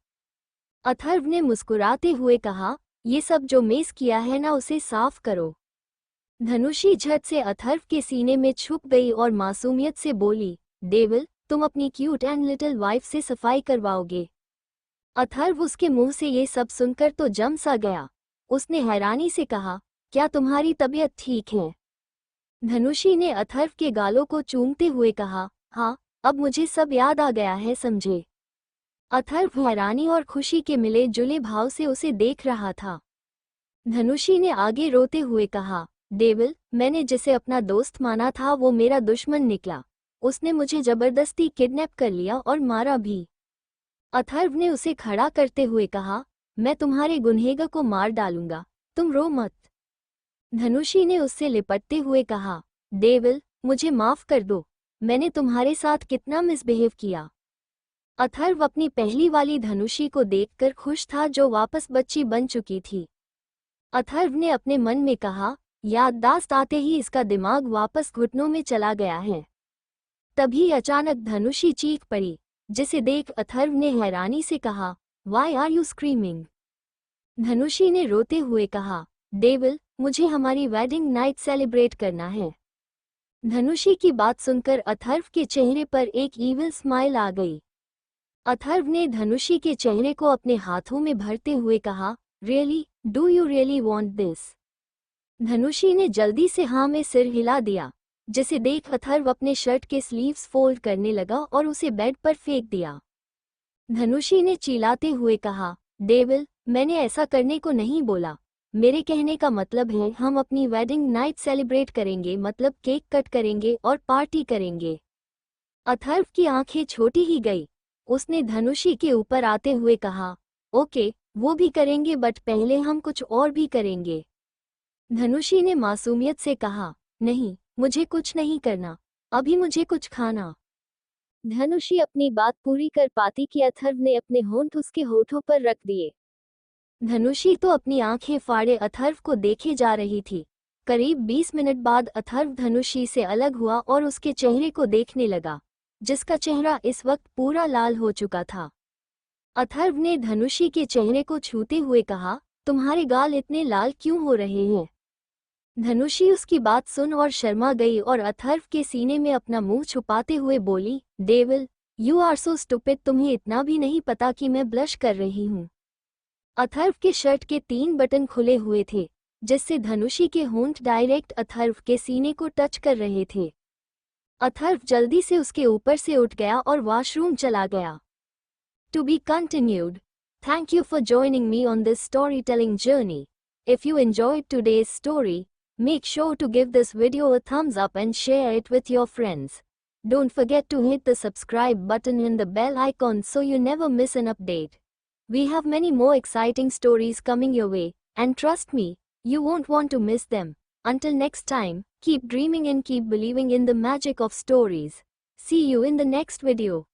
Speaker 1: अथर्व ने मुस्कुराते हुए कहा, ये सब जो मेस किया है ना, उसे साफ करो। धनुषी झट से अथर्व के सीने में छुप गई और मासूमियत से बोली, डेविल, तुम अपनी क्यूट एंड लिटिल वाइफ से सफाई करवाओगे? अथर्व उसके मुंह से ये सब सुनकर तो जम सा गया। उसने हैरानी से कहा, क्या तुम्हारी तबीयत ठीक है? धनुषी ने अथर्व के गालों को चूमते हुए कहा, हाँ, अब मुझे सब याद आ गया है, समझे? अथर्व हैरानी और खुशी के मिले जुले भाव से उसे देख रहा था। धनुषी ने आगे रोते हुए कहा, डेविल, मैंने जिसे अपना दोस्त माना था वो मेरा दुश्मन निकला। उसने मुझे जबरदस्ती किडनैप कर लिया और मारा भी। अथर्व ने उसे खड़ा करते हुए कहा, मैं तुम्हारे गुनहेगार को मार डालूंगा, तुम रो मत। धनुषी ने उससे लिपटते हुए कहा, डेविल, मुझे माफ कर दो, मैंने तुम्हारे साथ कितना मिसबिहेव किया। अथर्व अपनी पहली वाली धनुषी को देखकर खुश था जो वापस बच्ची बन चुकी थी। अथर्व ने अपने मन में कहा, याददाश्त आते ही इसका दिमाग वापस घुटनों में चला गया है। तभी अचानक धनुषी चीख पड़ी, जिसे देख अथर्व ने हैरानी से कहा, वाई आर यू स्क्रीमिंग? धनुषी ने रोते हुए कहा, डेविल, मुझे हमारी वेडिंग नाइट सेलिब्रेट करना है। धनुषी की बात सुनकर अथर्व के चेहरे पर एक ईविल स्माइल आ गई। अथर्व ने धनुषी के चेहरे को अपने हाथों में भरते हुए कहा, really, do you really want this? Dhanushi ने जल्दी से हाँ में सिर हिला दिया, जिसे देख अथर्व अपने शर्ट के स्लीव्स फोल्ड करने लगा और उसे बेड पर फेंक दिया। धनुषी ने चिल्लाते हुए कहा, डेविल, मैंने ऐसा करने को नहीं बोला। मेरे कहने का मतलब है हम अपनी वेडिंग नाइट सेलिब्रेट करेंगे, मतलब केक कट करेंगे और पार्टी करेंगे। अथर्व की आंखें छोटी ही गई। उसने धनुषी के ऊपर आते हुए कहा, ओके, वो भी करेंगे, बट पहले हम कुछ और भी करेंगे। धनुषी ने मासूमियत से कहा, नहीं, मुझे कुछ नहीं करना, अभी मुझे कुछ खाना। धनुषी अपनी बात पूरी कर पाती कि अथर्व ने अपने होंठ उसके होठों पर रख दिए। धनुषी तो अपनी आंखें फाड़े अथर्व को देखे जा रही थी। करीब 20 मिनट बाद अथर्व धनुषी से अलग हुआ और उसके चेहरे को देखने लगा, जिसका चेहरा इस वक्त पूरा लाल हो चुका था। अथर्व ने धनुषी के चेहरे को छूते हुए कहा, तुम्हारे गाल इतने लाल क्यों हो रहे हैं? धनुषी उसकी बात सुन और शर्मा गई और अथर्व के सीने में अपना मुंह छुपाते हुए बोली, devil, you are so stupid, तुम्हें इतना भी नहीं पता कि मैं ब्लश कर रही हूँ। अथर्व के शर्ट के 3 बटन खुले हुए थे, जिससे धनुषी के होंठ डायरेक्ट अथर्व के सीने को टच कर रहे थे। अथर्व जल्दी से उसके ऊपर से उठ गया और वॉशरूम चला गया। To be continued. Thank you for joining me on this storytelling journey. If you enjoyed today's story, make sure to give this video a thumbs up and share it with your friends. Don't forget to hit the subscribe button and the bell icon so you never miss an update. We have many more exciting stories coming your way, and trust me, you won't want to miss them. Until next time, keep dreaming and keep believing in the magic of stories. See you in the next video.